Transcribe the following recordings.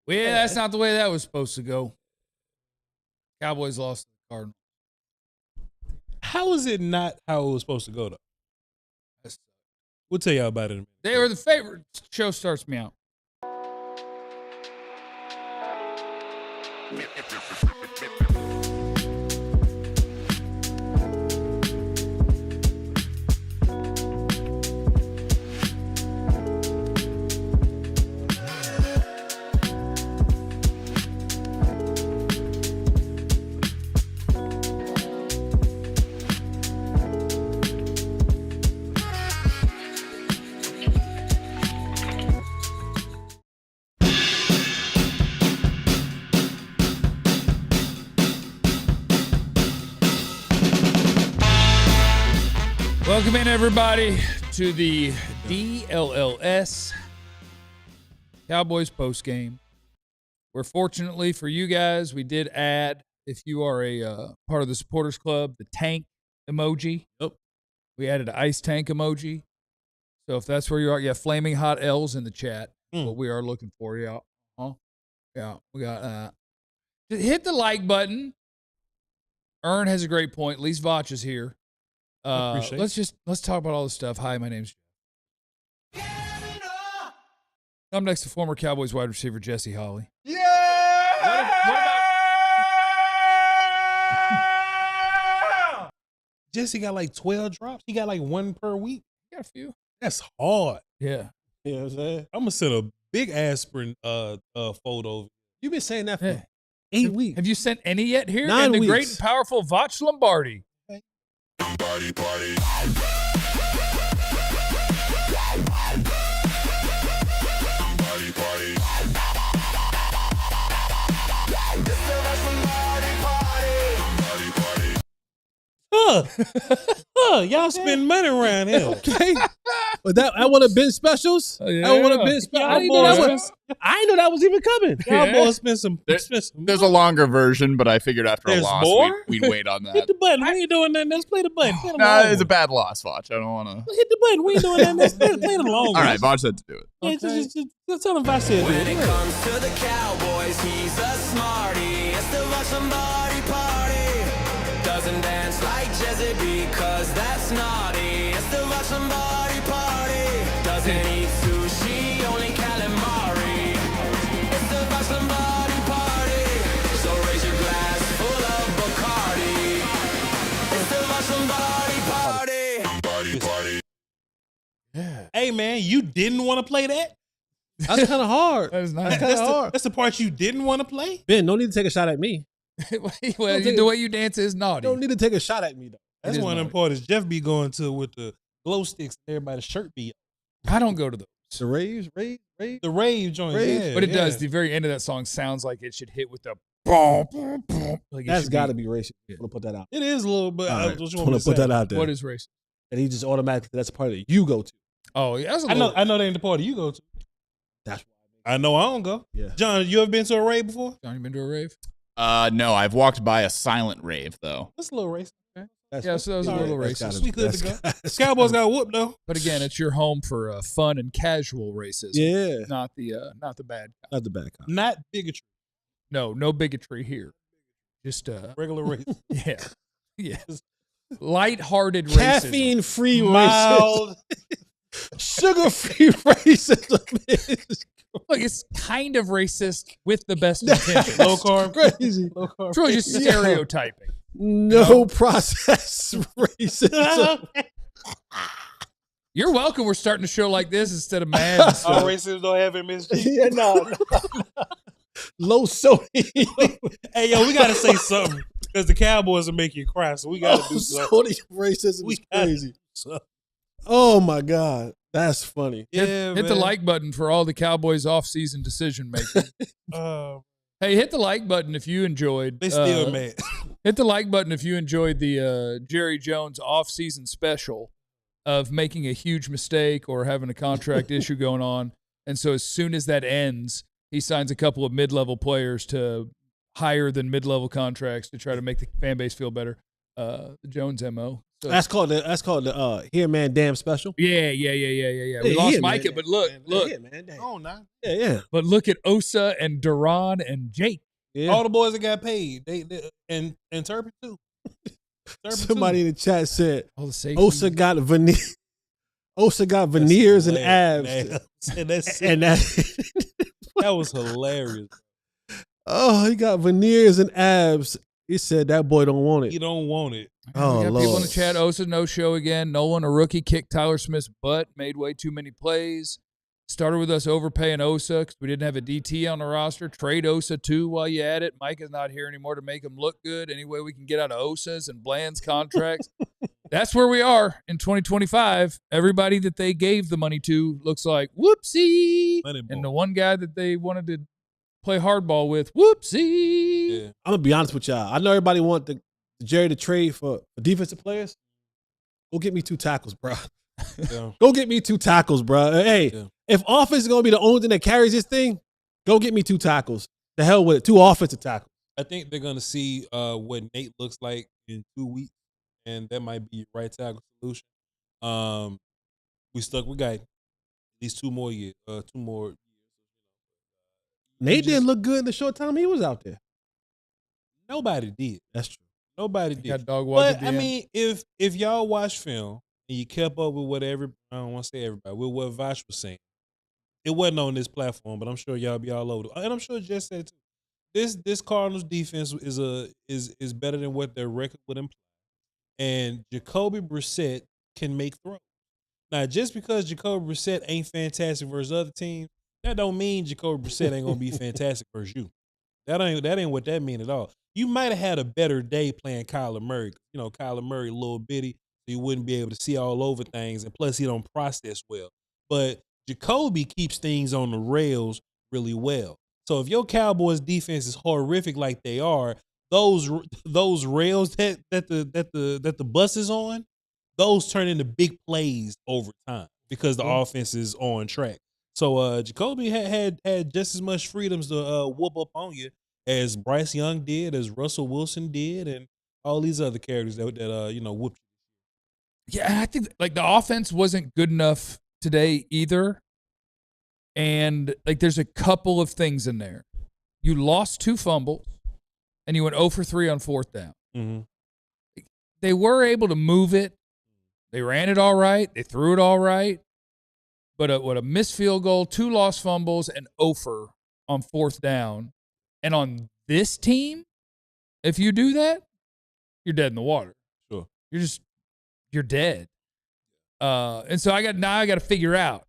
Well, yeah, that's not the way that was supposed to go. Cowboys lost to the Cardinals. How is it not how it was supposed to go, though? We'll tell y'all about it in a minute. They were the favorite. Show starts me out. Welcome in, everybody, to the DLLS Cowboys postgame. Where fortunately for you guys, we did add, if you are a part of the supporters club, the tank emoji. Yep. We added an ice tank emoji. So if that's where you are, you have flaming hot L's in the chat. What we are looking for, yeah. Yeah, we got hit the like button. Ern has a great point. At least Vach is here. Let's talk about all this stuff. Hi, my name's Jeff. I'm next to former Cowboys wide receiver Jesse Holley. Yeah! What about Jesse got like 12 drops? He got like one per week? He got a few. That's hard. Yeah. You know what I'm saying? I'm going to send a big aspirin photo. You've been saying that for 8 weeks. Have you sent any yet here? 9 and the weeks. great and powerful Vach Lombardi. Party, party. Party, party. Y'all spend money around here. Okay. But that would have been specials. Yeah. That would have been special. I didn't know that was even coming. Y'all boys spend some. There's a longer version, but I figured after There's a loss, more? we'd wait on Hit that. the button. We ain't doing nothing else. Play the button. Play the Nah, long it's a one. bad loss, Vach. I don't want to. Hit the button. We ain't doing nothing else. Play the long All one. right, Vach said to do it. Yeah, Okay. just tell him if I said When it. it comes to the Cowboys, he's a smarty. It's the watch somebody party. Doesn't dance like Jesse because that's naughty. It's the watch somebody party. Doesn't eat sushi, only calamari. It's the watch somebody party. So raise your glass full of Bacardi. It's the watch somebody party. Party, party. Hey, man, you didn't want to play that? That's kind of hard. That is not That's kind of hard. That's the part you didn't want to play? Ben, no need to take a shot at me. Well, the way you dance is naughty. Don't need to take a shot at me, though. That's is one of them naughty. parties Jeff be going to with the glow sticks and everybody's shirt be I don't go to those. The raves. the rave joints. Rave. Yeah, But it yeah. does. The very end of that song sounds like it should hit with the boom, boom, boom. Like it That's should got to be racist. Yeah. I'm going to put that out. It is a little bit. All right. What you I'm want me going to to put say? that out there. What is race? And he just automatically, that's a part that you go to. Oh, yeah, that's a I little. know they ain't the party you go to. That's I know I don't go. Yeah. John, you ever been to a rave before? Johnny been to a rave? No, I've walked by a silent rave though. That's a little racist. That's Yeah, so that was a All little right, racist. We good to go. Cowboys got whooped though. But again, it's your home for fun and casual racism. Yeah. Not the bad kind. Not the bad kind. Not bigotry. No bigotry here. Just Regular race. yeah. Yes. Light-hearted racism. Caffeine-free racism. Mild. Sugar-free racism. Look, it's kind of racist with the best intentions. Low carb. Crazy. Low carb. It's really just Yeah. stereotyping. No process racism. You're welcome. We're starting a show like this instead of mad. All racists don't have MSG. Yeah, no. Low sodium. Hey, yo, we got to say something because the Cowboys will make you cry, so we got to do Low something. sodium racism We is gotta crazy. do something. Oh my God. That's funny. Yeah, hit the man. like button for all the Cowboys off-season decision making. Hey, hit the like button if you enjoyed. They still mad. Hit the like button if you enjoyed the Jerry Jones off-season special of making a huge mistake or having a contract issue going on. And so as soon as that ends, he signs a couple of mid-level players to higher than mid-level contracts to try to make the fan base feel better. the Jones MO. So, That's called the Here Man Damn Special. yeah. We Yeah, lost yeah, Micah, man. but look. Yeah, man. Damn. Oh, nah. Yeah. But look at Osa and DaRon and Jake. Yeah. All the boys that got paid, they and Turpin too. Somebody in the chat said All the safeties. Osa got veneers and abs. And That was hilarious. Oh, he got veneers and abs. He said that boy don't want it. You don't want it. Oh, we got Lord. people in the chat. Osa no show again. Nolen, a rookie, kicked Tyler Smith's butt, made way too many plays. Started with us overpaying Osa because we didn't have a DT on the roster. Trade Osa too while you at it. Mike is not here anymore to make him look good. Any way we can get out of Osa's and Bland's contracts. That's where we are in 2025. Everybody that they gave the money to looks like whoopsie. And the one guy that they wanted to play hardball with, whoopsie. Yeah. I'm gonna be honest with y'all. I know everybody want the Jerry to trade for defensive players. Go get me 2 tackles, bro. Yeah. Go get me 2 tackles, bro. Hey, if offense is gonna be the only thing that carries this thing, go get me 2 tackles. The hell with it. 2 offensive tackles. I think they're gonna see what Nate looks like in 2 weeks, and that might be right tackle solution. We got at least 2 more years. 2 more. Nate didn't look good in the short time he was out there. Nobody did. That's true. Nobody Got did. dog walk at But the I end. mean, if y'all watch film and you kept up with whatever, I don't want to say everybody, with what Vosh was saying, it wasn't on this platform, but I'm sure y'all be all over it. And I'm sure Jess said too. This Cardinals defense is better than what their record would imply. And Jacoby Brissett can make throws. Now, just because Jacoby Brissett ain't fantastic versus other teams, that don't mean Jacoby Brissett ain't gonna be fantastic versus you. That ain't what that mean at all. You might have had a better day playing Kyler Murray. You know, Kyler Murray a little bitty, so you wouldn't be able to see all over things, and plus he don't process well. But Jacoby keeps things on the rails really well. So if your Cowboys defense is horrific like they are, those rails that the bus is on, those turn into big plays over time because the offense is on track. So Jacoby had just as much freedoms to whoop up on you as Bryce Young did, as Russell Wilson did, and all these other characters that whooped you. Yeah, I think like the offense wasn't good enough today either. And like there's a couple of things in there. You lost 2 fumbles and you went 0 for 3 on 4th down. Mm-hmm. They were able to move it. They ran it all right. They threw it all right. But a missed field goal, 2 lost fumbles, and 0 for on 4th down. And on this team, if you do that, you're dead in the water. Sure. You're dead. And so I got to figure out,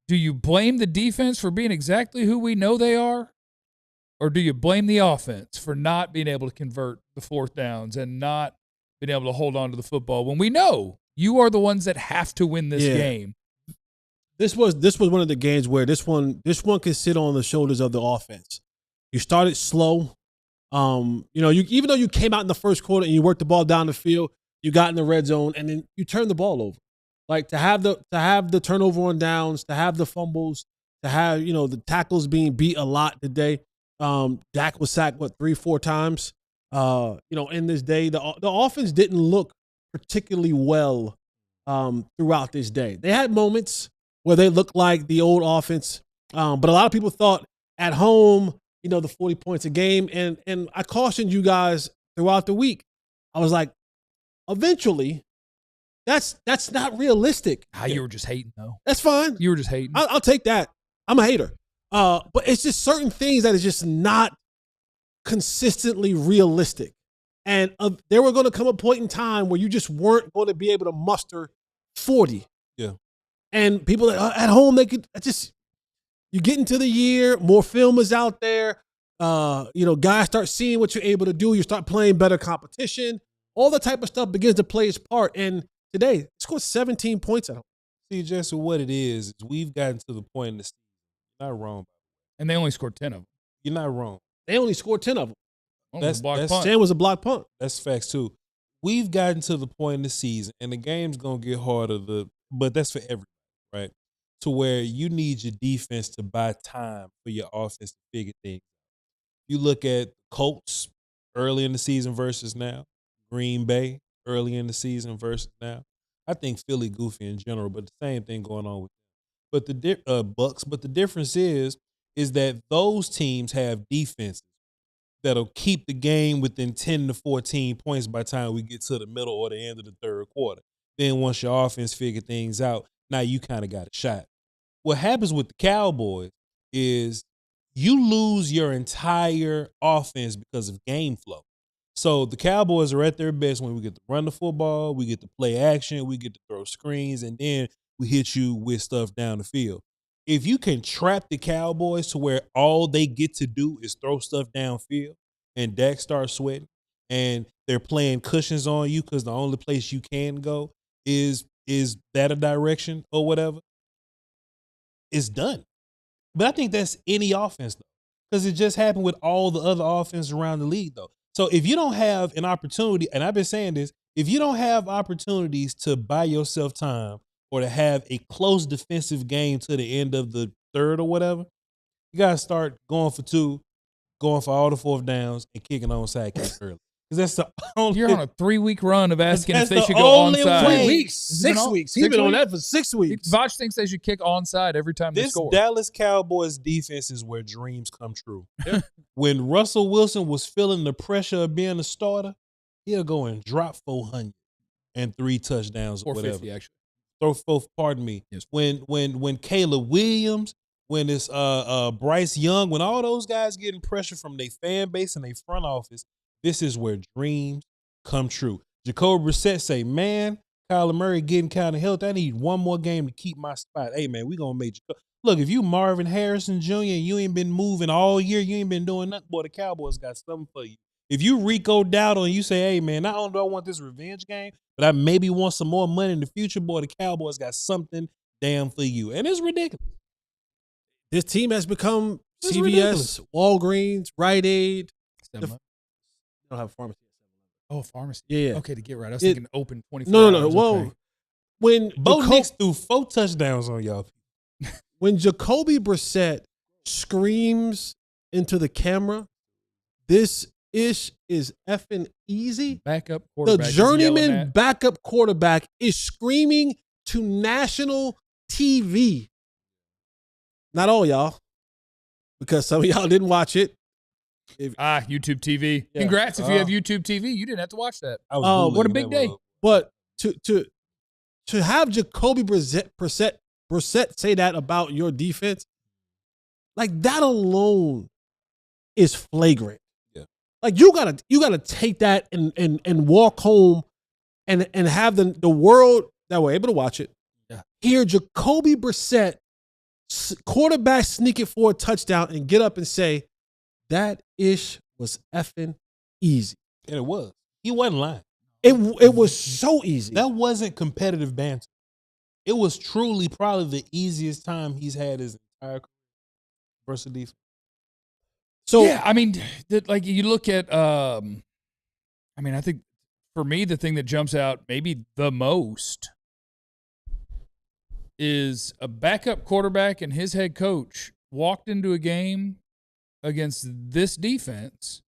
do you blame the defense for being exactly who we know they are? Or do you blame the offense for not being able to convert the 4th downs and not being able to hold on to the football when we know you are the ones that have to win this game? This was one of the games where this one could sit on the shoulders of the offense. You started slow. Even though you came out in the first quarter and you worked the ball down the field, you got in the red zone and then you turned the ball over. Like to have the turnover on downs, to have the fumbles, to have the tackles being beat a lot today. Dak was sacked 3-4 times. In this day, the offense didn't look particularly well throughout this day. They had moments where they looked like the old offense, but a lot of people thought at home, the 40 points a game, and I cautioned you guys throughout the week. I was like, eventually, that's not realistic. You were just hating though. That's fine. You were just hating. I'll take that. I'm a hater. But it's just certain things that is just not consistently realistic. And there were going to come a point in time where you just weren't going to be able to muster 40. Yeah. And people at home, they could you get into the year, more film is out there. Guys start seeing what you're able to do. You start playing better competition. All the type of stuff begins to play its part. And today, they scored 17 points at home. See, just what it is we've gotten to the point in the season. You're not wrong. And they only scored 10 of them. You're not wrong. They only scored 10 of them. That's 10 was a block punt. That's facts too. We've gotten to the point in the season, and the game's gonna get harder. But that's for everybody, right? To where you need your defense to buy time for your offense to figure things out. You look at Colts early in the season versus now. Green Bay early in the season versus now. I think Philly goofy in general, but the same thing going on with but the Bucks. But the difference is that those teams have defenses that'll keep the game within 10 to 14 points by the time we get to the middle or the end of the third quarter. Then once your offense figure things out, now you kind of got a shot. What happens with the Cowboys is you lose your entire offense because of game flow. So the Cowboys are at their best when we get to run the football, we get to play action, we get to throw screens, and then we hit you with stuff down the field. If you can trap the Cowboys to where all they get to do is throw stuff downfield and Dak starts sweating and they're playing cushions on you because the only place you can go is that a direction or whatever, it's done. But I think that's any offense, though, because it just happened with all the other offenses around the league, though. So if you don't have an opportunity, and I've been saying this, if you don't have opportunities to buy yourself time or to have a close defensive game to the end of the third or whatever, you got to start going for two, going for all the fourth downs, and kicking onside kicks early. Because that's the only. You're on a 3-week run of asking if they That's should the go only onside. way. 3 weeks, 6 weeks. He's been on that for 6 weeks. Voch thinks they should kick onside every time they This score. Dallas Cowboys defense is where dreams come true. When Russell Wilson was feeling the pressure of being a starter, he'll go and drop 400 and 3 touchdowns or whatever. 450 actually. Throw 4, pardon me. Yes. When Caleb Williams, when it's Bryce Young, when all those guys getting pressure from their fan base and their front office, this is where dreams come true. Jacoby Brissett say, man, Kyler Murray getting kind of healthy. I need one more game to keep my spot. Hey, man, we going to make you. Look, if you Marvin Harrison Jr. and you ain't been moving all year, you ain't been doing nothing, boy, the Cowboys got something for you. If you Rico Dowdle and you say, hey, man, not only do I want this revenge game, but I maybe want some more money in the future, boy, the Cowboys got something damn for you. And it's ridiculous. This team has become It's CVS, ridiculous. Walgreens, Rite Aid. They don't have a pharmacy. Oh, pharmacy. Yeah. Okay, to get right. I was It- thinking open 24 No. hours. Well, Okay. when Bo Jaco- Nix threw 4 touchdowns on y'all. when Jacoby Brissett screams into the camera, this ish is effing easy. Backup The quarterback. is yelling journeyman at- backup quarterback is screaming to national TV. Not all y'all, because some of y'all didn't watch it. YouTube TV. Yeah. Congrats if you have YouTube TV. You didn't have to watch that. I was Oh, what a bootlegging big that day. motherfucker. But to have Jacoby Brissett say that about your defense, like that alone is flagrant. Yeah. Like you gotta take that and walk home and have the world that were able to watch it. Yeah. Hear Jacoby Brissett quarterback sneak it for a touchdown and get up and say that ish was effing easy. And it was. He wasn't lying. It was so easy. That wasn't competitive banter. It was truly probably the easiest time he's had his entire career versus defense. So yeah, I mean, like you look at, I mean, I think for me, the thing that jumps out maybe the most is a backup quarterback and his head coach walked into a game against this defense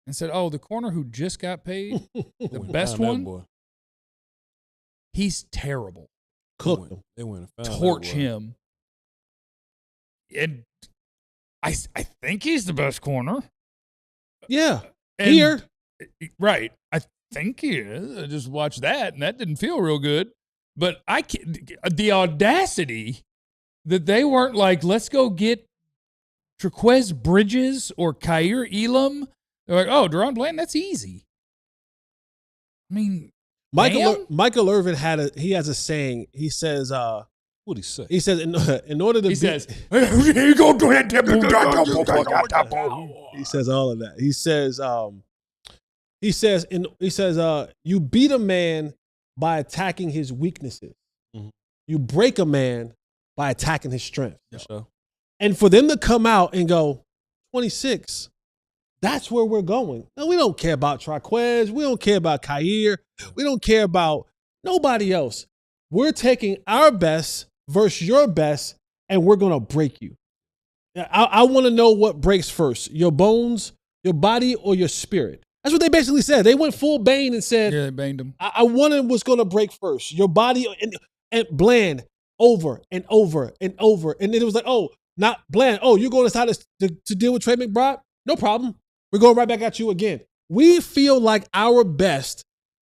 and said, oh, the corner who just got paid, the best Found that one, boy. he's terrible. cooked them. They went and found that Torch boy. him. And I think he's the best corner. Yeah. And- Here. Right. I think he is. I just watched that, and that didn't feel real good. But the audacity that they weren't like, let's go get Trequez Bridges or Kyer Elam. They're like, oh, DaRon Bland, that's easy. I mean, Michael Irvin has a saying. He says, What'd he say? in order to he says, he says all of that. He says, you beat a man by attacking his weaknesses. Mhm. You break a man by attacking his strength. For sure. And for them to come out and go 26, that's where we're going. Now, we don't care about Trequez. We don't care about Kyer. We don't care about nobody else. We're taking our best versus your best, and we're going to break you. I want to know what breaks first, your bones, your body, or your spirit. That's what they basically said. They went full Bane and said, Yeah, they banged him. I wanted what's going to break first. Your body and Bland over and over and over. And then it was like, oh, not Bland. Oh, you're going to decide to deal with Trey McBride? No problem. We're going right back at you again. We feel like our best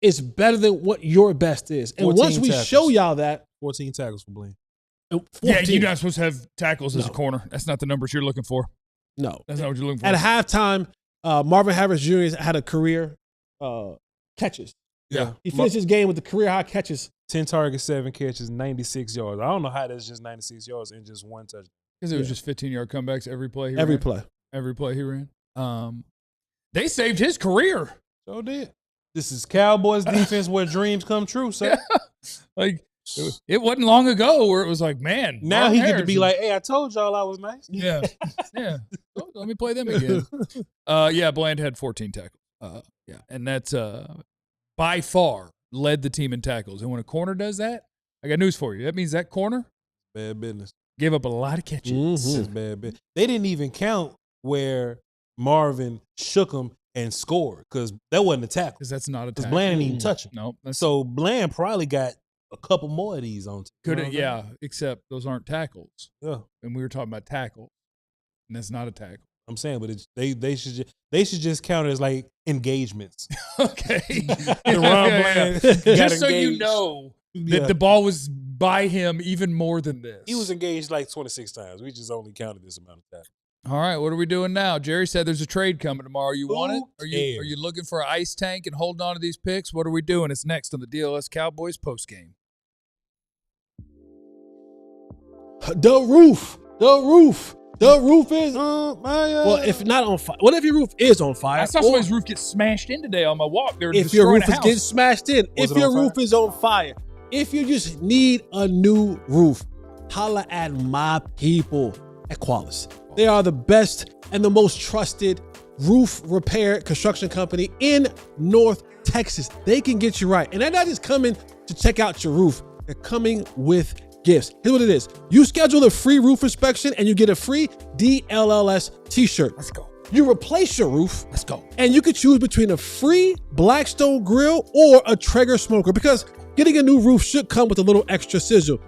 is better than what your best is. And once we show y'all that. 14 tackles for Bland. 14. Yeah, you're not supposed to have tackles as a corner. That's not the numbers you're looking for. No. That's not what you're looking for. At halftime, Marvin Harris Jr. had a career catches. Yeah. He finished his game with the career high catches. 10 targets, 7 catches, 96 yards. I don't know how that's just 96 yards in just one touchdown. Because it was just 15-yard comebacks every play. Every play. Every play he ran. They saved his career. So did. This is Cowboys defense where dreams come true, sir. Like, it wasn't long ago where it was like, man. Now Marvin he get to Harris be is- like, hey, I told y'all I was nice. Yeah. Yeah. Oh, let me play them again. Yeah, Bland had 14 tackles. Yeah. And that's by far led the team in tackles. And when a corner does that, I got news for you. That means that corner Bad business. gave up a lot of catches. This is bad business. They didn't even count where Marvin shook him and scored because that wasn't a tackle. Because that's not a Because tackle. Bland didn't even touch him. No. That's So Bland probably got a couple more of these on. could yeah, except those aren't tackles. Yeah. And we were talking about tackles. And that's not a tackle. I'm saying, but they should just count it as like engagements. Okay. DaRon Bland got Just so you engaged. know Yeah. that the ball was by him even more than this. He was engaged like 26 times. We just only counted this amount of tackles. All right, what are we doing now? Jerry said there's a trade coming tomorrow. You want it? Who Are cares? you looking for an ice tank and holding on to these picks? What are we doing? It's next on the DLLS Cowboys postgame. The roof is on fire. Well, if not on fire, what if your roof is on fire? I saw Or somebody's roof get smashed in today on my walk. They were if your destroying roof a is house. getting smashed in, Was if it your on fire? roof is on fire, if you just need a new roof, holla at my people at Qualis. They are the best and the most trusted roof repair construction company in North Texas. They can get you right. And they're not just coming to check out your roof. They're coming with gifts. Here's what it is. You schedule a free roof inspection and you get a free DLLS t-shirt. Let's go. You replace your roof. Let's go. And you could choose between a free Blackstone grill or a Traeger smoker because getting a new roof should come with a little extra sizzle.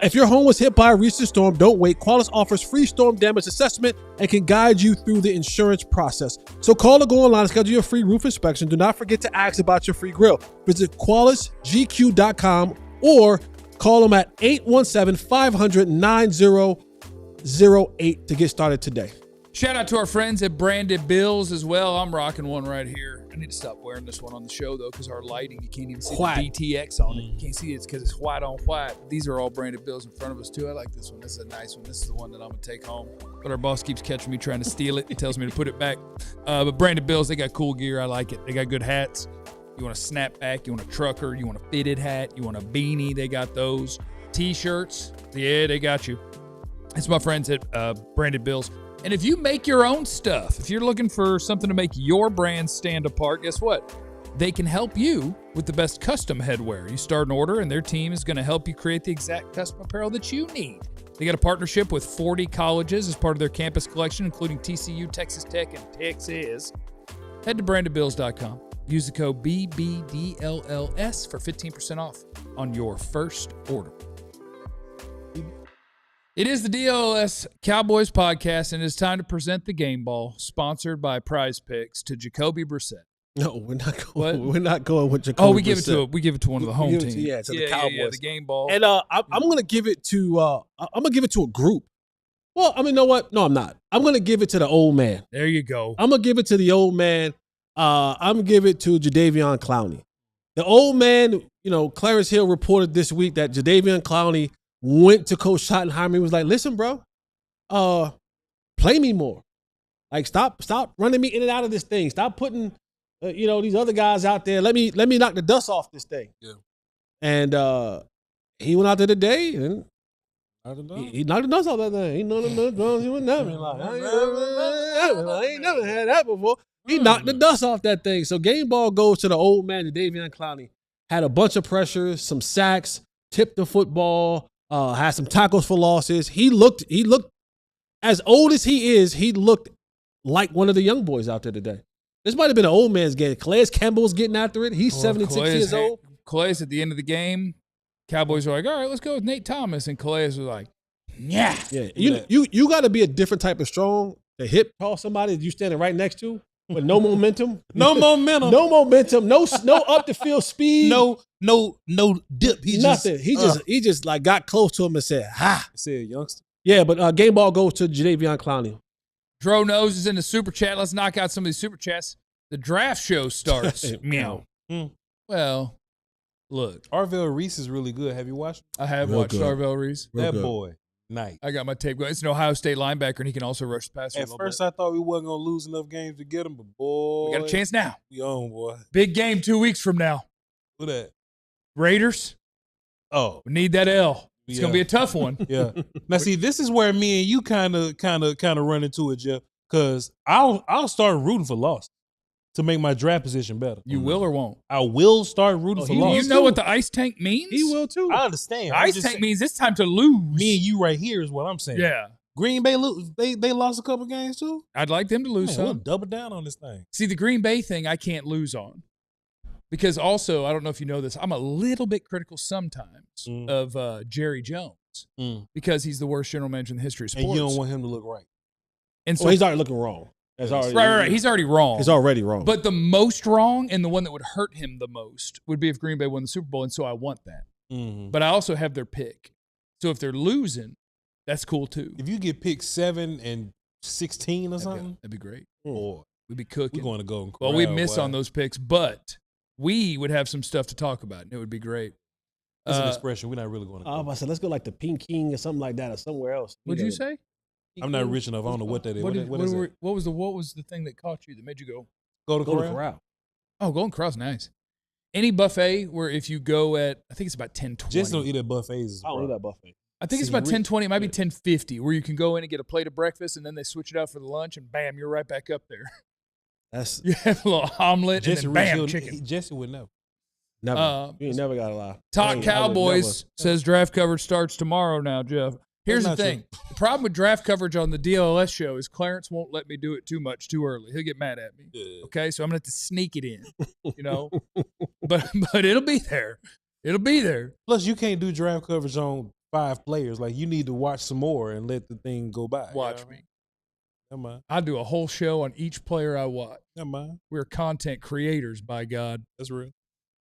If your home was hit by a recent storm, don't wait. Qualis offers free storm damage assessment and can guide you through the insurance process. So call or go online and schedule your free roof inspection. Do not forget to ask about your free grill. Visit QualisGQ.com or call them at 817-500-9008 to get started today. Shout out to our friends at Branded Bills as well. I'm rocking one right here. I need to stop wearing this one on the show, though, because our lighting, you can't even see White. the DTX on it. You can't see it because it's white on white. These are all Branded Bills in front of us, too. I like this one. This is a nice one. This is the one that I'm going to take home. But our boss keeps catching me trying to steal it. He tells me to put it back. But Branded Bills, they got cool gear. I like it. They got good hats. You want a snapback, you want a trucker, you want a fitted hat, you want a beanie, they got those. T-shirts, yeah, they got you. It's my friends at Branded Bills. And if you make your own stuff, if you're looking for something to make your brand stand apart, guess what? They can help you with the best custom headwear. You start an order and their team is going to help you create the exact custom apparel that you need. They got a partnership with 40 colleges as part of their campus collection, including TCU, Texas Tech, and Texas. Head to brandedbills.com. Use the code BBDLLS for 15% off on your first order. It is the DLLS Cowboys podcast, and it's time to present the game ball, sponsored by Prize Picks, to Jacoby Brissett. No, we're not going. What? We're not going with Jacoby. Oh, we give it Brissett. to one of the home We give it teams. to- to the Cowboys. Yeah, the game ball. And I'm gonna give it to a group. Well, I mean, you know what? No, I'm not. I'm gonna give it to the old man. There you go. I'm gonna give it to the old man. I'm gonna give it to Jadeveon Clowney. The old man, Clarence Hill reported this week that Jadeveon Clowney went to Coach Schottenheimer. He was like, "Listen, bro, play me more. Like, stop running me in and out of this thing. Stop putting, these other guys out there. Let me knock the dust off this thing." Yeah. And he went out there today and I don't know. he knocked the dust off that thing. He knocked the dust off. He was never like, I ain't never had that before. He knocked the dust off that thing. So game ball goes to the old man, Jadeveon Clowney. Had a bunch of pressures, some sacks, tipped the football, had some tackles for losses. He looked as old as he is, he looked like one of the young boys out there today. This might have been an old man's game. Calais Campbell's getting after it. He's 76 years old. Calais at the end of the game, Cowboys were like, all right, let's go with Nate Thomas. And Calais was like, yeah. Yeah. You got to be a different type of strong to hip toss somebody that you standing right next to with no momentum. No momentum. No momentum. No up the field speed. No dip. Nothing. He just like got close to him and said, ha. Said youngster. Yeah, but game ball goes to Jadeveon Clowney. Dro Nose is in the super chat. Let's knock out some of these super chats. The draft show starts. Meow. Well, look. Arvell Reese is really good. Have you watched him? I have watched Arvell Reese. That boy. Nice. I got my tape going. It's an Ohio State linebacker, and he can also rush the passer. At first, I thought we wasn't going to lose enough games to get him, but boy. We got a chance now. We on, boy. Big game 2 weeks from now. Who that? Raiders. Oh. We need that L. It's going to be a tough one. Yeah. Now, see, this is where me and you kind of run into it, Jeff, because I'll start rooting for loss to make my draft position better. You will or won't? I will start rooting for loss. You know what the ice tank means? He will too. I understand. Ice tank means it's time to lose. Me and you right here is what I'm saying. Yeah. Green Bay they lost a couple games too. I'd like them to lose We'll some. double down on this thing. See, the Green Bay thing I can't lose on. Because also, I don't know if you know this, I'm a little bit critical sometimes of Jerry Jones because he's the worst general manager in the history of sports. And you don't want him to look right. And so he's already looking wrong. Right. He's already wrong. He's already wrong. But the most wrong and the one that would hurt him the most would be if Green Bay won the Super Bowl, and so I want that. But I also have their pick. So if they're losing, that's cool too. If you get picked 7 and 16 or something, that'd be great. Boy, we'd be cooking. We're going to go. Well, we'd miss on those picks, but we would have some stuff to talk about, and it would be great. That's an expression. We're not really going to. I said, let's go like the Pink King or something like that, or somewhere else. What'd you say? I'm not rich enough. I don't know what that is. What was the thing that caught you that made you go to Corral? Oh, Golden Corral's nice. Any buffet where if you go at, I think it's about 10:20. Just don't eat at buffets. I don't eat at buffet. I think it's about 10:20. It might be 10:50, where you can go in and get a plate of breakfast, and then they switch it out for the lunch, and bam, you're right back up there. You have a little omelet, Jesse and then bam, chicken. Jesse would know. Never. You ain't never got to lie. Talk Cowboys says draft coverage starts tomorrow now, Jeff. Here's the thing. The problem with draft coverage on the DLLS show is Clarence won't let me do it too early. He'll get mad at me. Okay, so I'm going to have to sneak it in, you know? but it'll be there. It'll be there. Plus, you can't do draft coverage on 5 players. Like, you need to watch some more and let the thing go by. Watch me. Come on. I do a whole show on each player I watch. Come on. We're content creators, by God. That's real.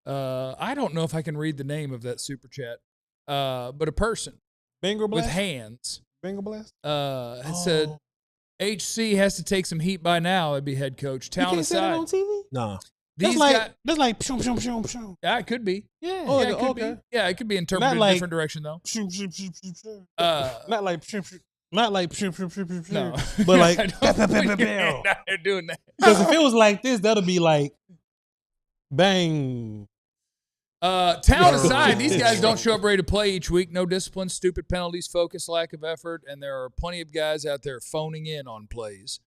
I don't know if I can read the name of that super chat, but a person with hands. Banger Blast? It said, HC has to take some heat by now. It'd be head coach. Talent aside. Say that on TV? Nah. That's like pshum, pshum, pshum, pshum. Yeah, it could be. Yeah. Oh, yeah, it could be. Yeah, it could be interpreted in a different direction, though. Pshum, pshum, pshum, pshum, pshum. Not like pshum, pshum. Not like pshum, pshum, pshum, pshum, No. but like You're doing that. Because if it was like this, that'll be like bang. Talent aside, these guys don't show up ready to play each week. No discipline, stupid penalties, focus, lack of effort, and there are plenty of guys out there phoning in on plays.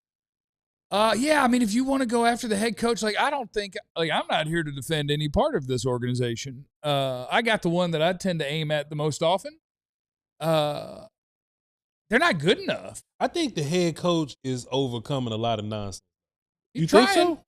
Yeah, I mean, if you want to go after the head coach, I don't think, I'm not here to defend any part of this organization. I got the one that I tend to aim at the most often. They're not good enough. I think the head coach is overcoming a lot of nonsense. You think so?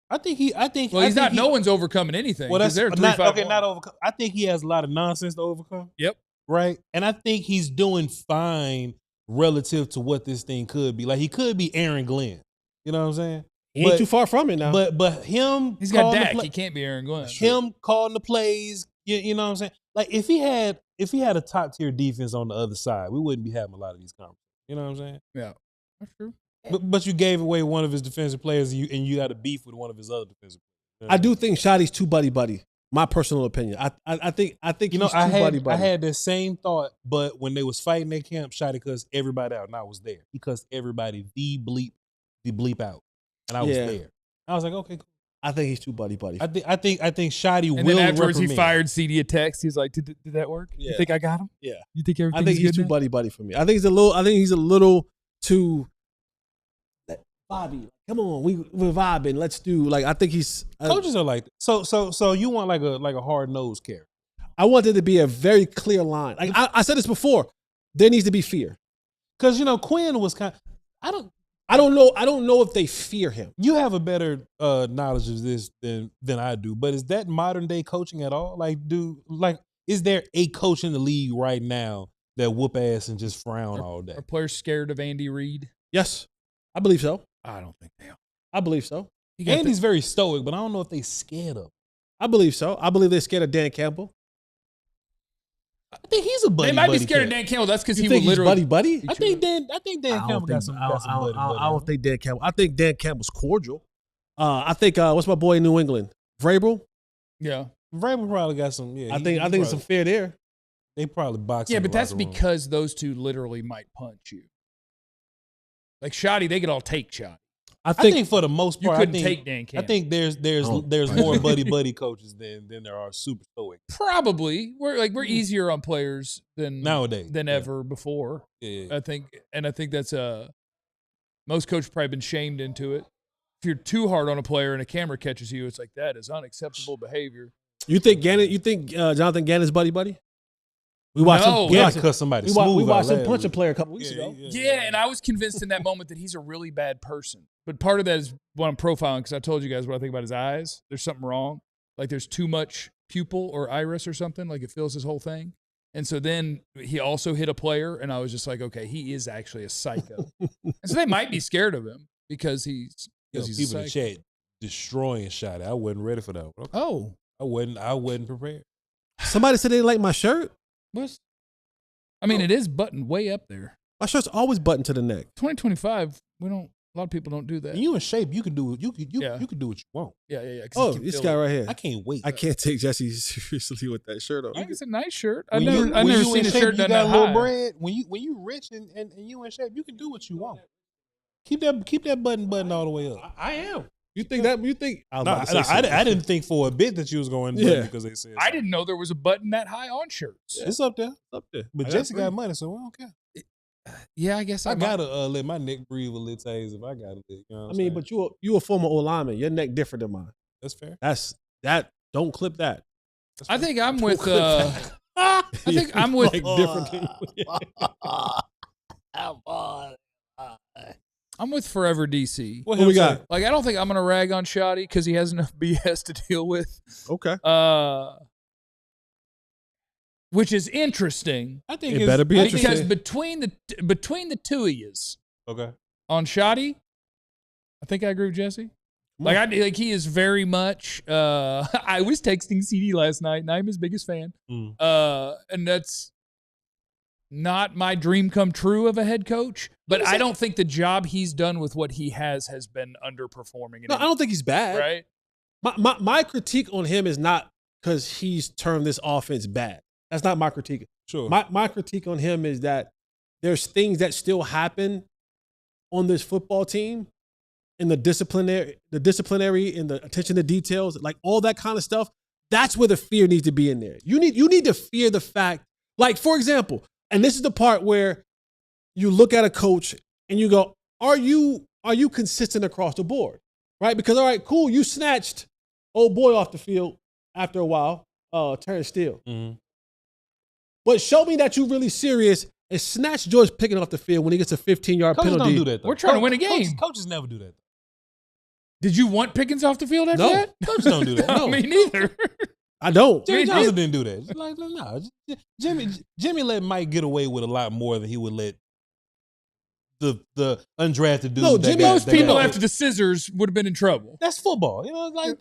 Well, no one's overcoming anything. Well, that's they're not overcome. I think he has a lot of nonsense to overcome. Yep. Right. And I think he's doing fine relative to what this thing could be. Like, he could be Aaron Glenn. You know what I'm saying? He ain't too far from it now. But him, he's got Dak. He can't be Aaron Glenn. Him calling the plays. You know what I'm saying? Like, if he had a top tier defense on the other side, we wouldn't be having a lot of these conversations. You know what I'm saying? Yeah, that's true. But you gave away one of his defensive players, and you had a beef with one of his other defensive players. I do think Schotty's too buddy. My personal opinion. I think he's too buddy. I had the same thought, but when they was fighting their camp, Schotty cussed everybody out, and I was there. He cussed everybody the bleep out, and I was there. I was like, okay, cool. I think he's too buddy. I think Schotty will. And then afterwards, reprimand. he fired CD a text. He's like, "Did that work? Yeah. You think I got him? Yeah. You think everything's I think he's good too now?" buddy for me. I think he's a little too. Bobby, come on, we're vibing. Let's do I think he's coaches are like that. So you want like a hard nosed character. I want there to be a very clear line. Like I said this before, there needs to be fear. Because Quinn was I I don't know if they fear him. You have a better knowledge of this than I do, but is that modern day coaching at all? Is there a coach in the league right now that whoop ass and just frown all day? Are players scared of Andy Reid? Yes, I believe so. I don't think they are. I believe so. Andy's very stoic, but I don't know if they scared of him. I believe so. I believe they're scared of Dan Campbell. I think he's a buddy. They might be buddy scared cat. of Dan Campbell. That's because You he think would he's literally. buddy? I think Dan Campbell got some buddy. I don't think Dan Campbell. I think Dan Campbell's cordial. I think what's my boy in New England? Vrabel. Yeah. Vrabel probably got some. Yeah, I think it's some fear there. They probably box. Yeah, in the but that's locker room. because those two literally might punch you. Like Schotty, they could all take Schotty. I think for the most You part, couldn't I think, take Dan Campbell. I think there's more buddy coaches than there are super stoic Probably we're easier on players than nowadays than ever before. Yeah. I think that's most coaches probably been shamed into it. If you're too hard on a player and a camera catches you, it's like that is unacceptable behavior. You think Gannon? You think Jonathan Gannon's buddy? We watched No. him. We had to cut somebody. We smooth watched out him punch a last player a couple weeks week. ago. Yeah, and I was convinced in that moment that he's a really bad person. But part of that is what I'm profiling because I told you guys what I think about his eyes. There's something wrong. Like there's too much pupil or iris or something. Like it fills his whole thing. And so then he also hit a player, and I was just like, okay, he is actually a psycho. And so they might be scared of him because he's People a in psycho. the chat destroying Schotty. I wasn't ready for that. Okay. Oh, I wasn't prepared. Somebody said they didn't like my shirt. I mean, it is buttoned way up there. My shirt's always buttoned to the neck. 2025, a lot of people don't do that. When you in shape, you can do you can Yeah. do what you want. Yeah. 'cause Oh, he can this feel guy it. right here. I can't wait. I can't take Jesse seriously with that shirt on. I think it's a nice shirt. When I've you never in seen a shape, shirt you done got that a little high. bread. When you rich and you in shape, you can do what you want. Keep that button all the way up. I am. You think that? You think? I was No, about to say I something. didn't think for a bit that you was going to Yeah. because they said I didn't know there was a button that high on shirts. it's up there. Up there. But I Jesse three. got money, so I don't care. Yeah, I guess I might. gotta let my neck breathe a little taste if I got it. You know what I I'm mean, saying? but you a former old lineman. Your neck different than mine. That's fair. That. Don't clip that. That's I fair. think I'm with. clip that. I think I'm with. Like different than I'm with Forever DC. What Who we him say? got? Like, I don't think I'm gonna rag on Schotty because he has enough BS to deal with. Okay. Which is interesting I think It it's better be I think because interesting. between the two of yous Okay. on Schotty, I think I agree with Jesse. Like he is very much. I was texting CD last night, and I'm his biggest fan. And that's not my dream come true of a head coach. But I don't think the job he's done with what he has been underperforming. No, I don't think he's bad. Right? My critique on him is not because he's turned this offense bad. That's not my critique. Sure. My critique on him is that there's things that still happen on this football team in the disciplinary and the attention to details, like all that kind of stuff. That's where the fear needs to be in there. You need to fear the fact, like, for example, and this is the part where you look at a coach and you go, are you consistent across the board? Right? Because, all right, cool, you snatched old boy off the field after a while, Terrence Steele. Mm-hmm. But show me that you're really serious and snatch George Pickens off the field when he gets a 15-yard Coaches penalty. don't do that, though. We're trying to win a game. Coaches never do that. Did you want Pickens off the field after No. that? Coaches don't do that. No, No. me neither. I don't. Jerry Me Johnson didn't do that. Like, no. Jimmy let Mike get away with a lot more than he would let the undrafted dude. No, that Jimmy- got- Most that people got- after the scissors would have been in trouble. That's football. You know, like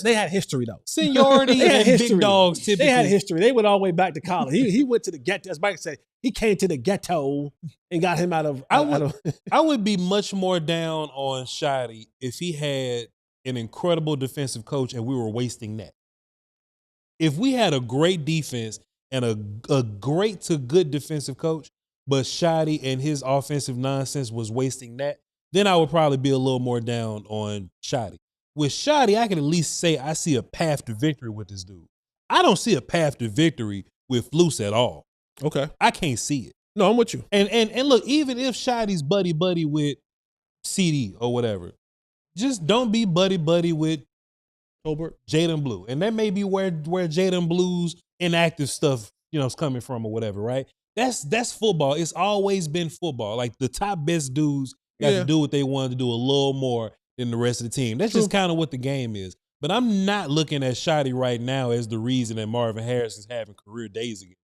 They had history, though. seniority They had and history. big dogs typically. They had history. They went all the way back to college. He went to the ghetto. As Mike said, he came to the ghetto and got him out of. I would be much more down on Schotty if he had an incredible defensive coach and we were wasting that. If we had a great defense and a great to good defensive coach, but Schotty and his offensive nonsense was wasting that, then I would probably be a little more down on Schotty. With Schotty, I can at least say I see a path to victory with this dude. I don't see a path to victory with Flus at all. Okay. I can't see it. No, I'm with you. And look, even if Schotty's buddy with CD or whatever, just don't be buddy with Colbert. Jaden Blue. And that may be where Jaden Blue's inactive stuff, is coming from or whatever, right? That's football. It's always been football. Like the top best dudes got to do what they wanted to do a little more than the rest of the team. That's just kind of what the game is. But I'm not looking at Schotty right now as the reason that Marvin Harris is having career days again.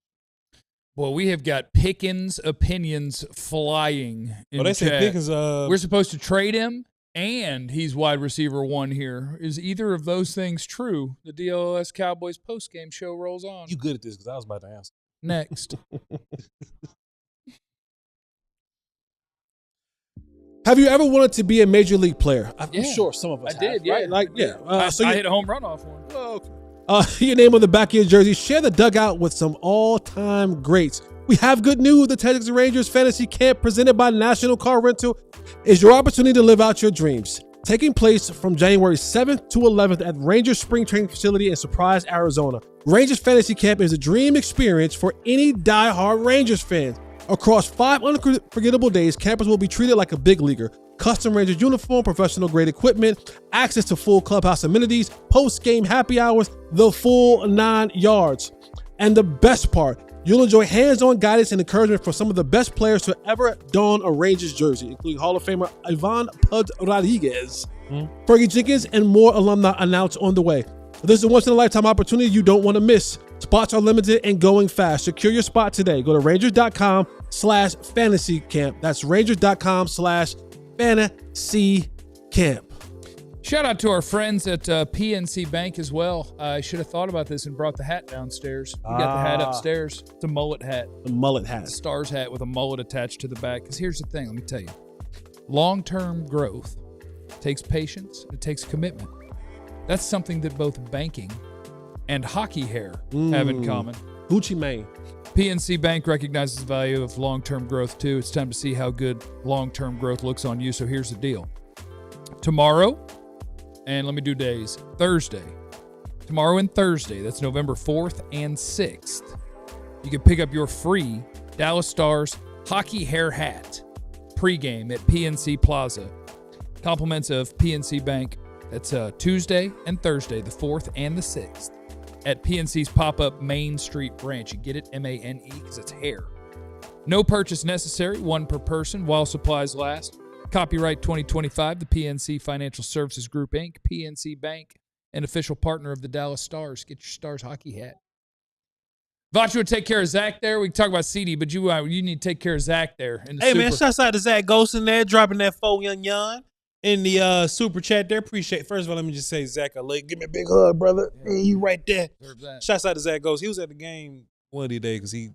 Well, we have got Pickens opinions flying in they chat. say Pickens. We're supposed to trade him, and he's wide receiver 1 here. Is either of those things true? The DLLS Cowboys postgame show rolls on. You good at this because I was about to answer. Next. Have you ever wanted to be a major league player? I'm Yeah. sure some of us I did, have, yeah. right? Like, yeah. I So you, hit a home run off one. your name on the back of your jersey. Share the dugout with some all-time greats. We have good news. The Texas Rangers Fantasy Camp presented by National Car Rental is your opportunity to live out your dreams. Taking place from January 7th to 11th at Rangers Spring Training Facility in Surprise, Arizona. Rangers Fantasy Camp is a dream experience for any die-hard Rangers fan. Across 5 unforgettable days, campers will be treated like a big leaguer. Custom Rangers uniform, professional grade equipment, access to full clubhouse amenities, post-game happy hours, the full 9 yards. And the best part, you'll enjoy hands-on guidance and encouragement from some of the best players to ever don a Rangers jersey, including Hall of Famer Ivan Pud Rodriguez, Fergie Jenkins, and more alumni announced on the way. This is a once-in-a-lifetime opportunity you don't want to miss. Spots are limited and going fast. Secure your spot today. Go to Rangers.com/fantasycamp. That's Rangers.com/fantasycamp. Shout out to our friends at PNC Bank as well. I should have thought about this and brought the hat downstairs. We got the hat upstairs. It's a mullet hat. The mullet hat. It's a Stars hat with a mullet attached to the back. Because here's the thing, let me tell you. Long-term growth takes patience. It takes commitment. That's something that both banking and hockey hair have in common. Gucci Mane. PNC Bank recognizes the value of long-term growth too. It's time to see how good long-term growth looks on you. So here's the deal. Tomorrow, and let me do days, Thursday. Tomorrow and Thursday, that's November 4th and 6th. You can pick up your free Dallas Stars hockey hair hat pregame at PNC Plaza. Compliments of PNC Bank. That's Tuesday and Thursday, the 4th and the 6th. At PNC's pop-up Main Street branch. You get it, M-A-N-E, because it's hair. No purchase necessary, 1 per person while supplies last. Copyright 2025, the PNC Financial Services Group, Inc., PNC Bank, an official partner of the Dallas Stars. Get your Stars hockey hat. Vachu would take care of Zach there. We can talk about CD, but you need to take care of Zach there. In the Hey, man, shouts out to Zach Ghost in there, dropping that 4 yon in the super chat there. Appreciate it. First of all, let me just say, Zach, I love you. Give me a big hug, brother. Yeah. Hey, you right there. Shouts out to Zach Ghost. He was at the game one of these days because he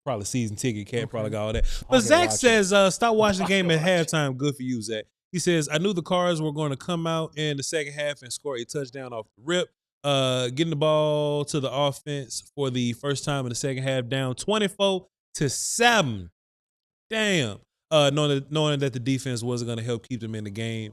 probably season ticket, can't probably got all that. But Zach says, stop watching the game at halftime. Good for you, Zach. He says, I knew the Cards were going to come out in the second half and score a touchdown off the rip. Getting the ball to the offense for the first time in the second half, down 24-7. Damn. Knowing that the defense wasn't going to help keep them in the game,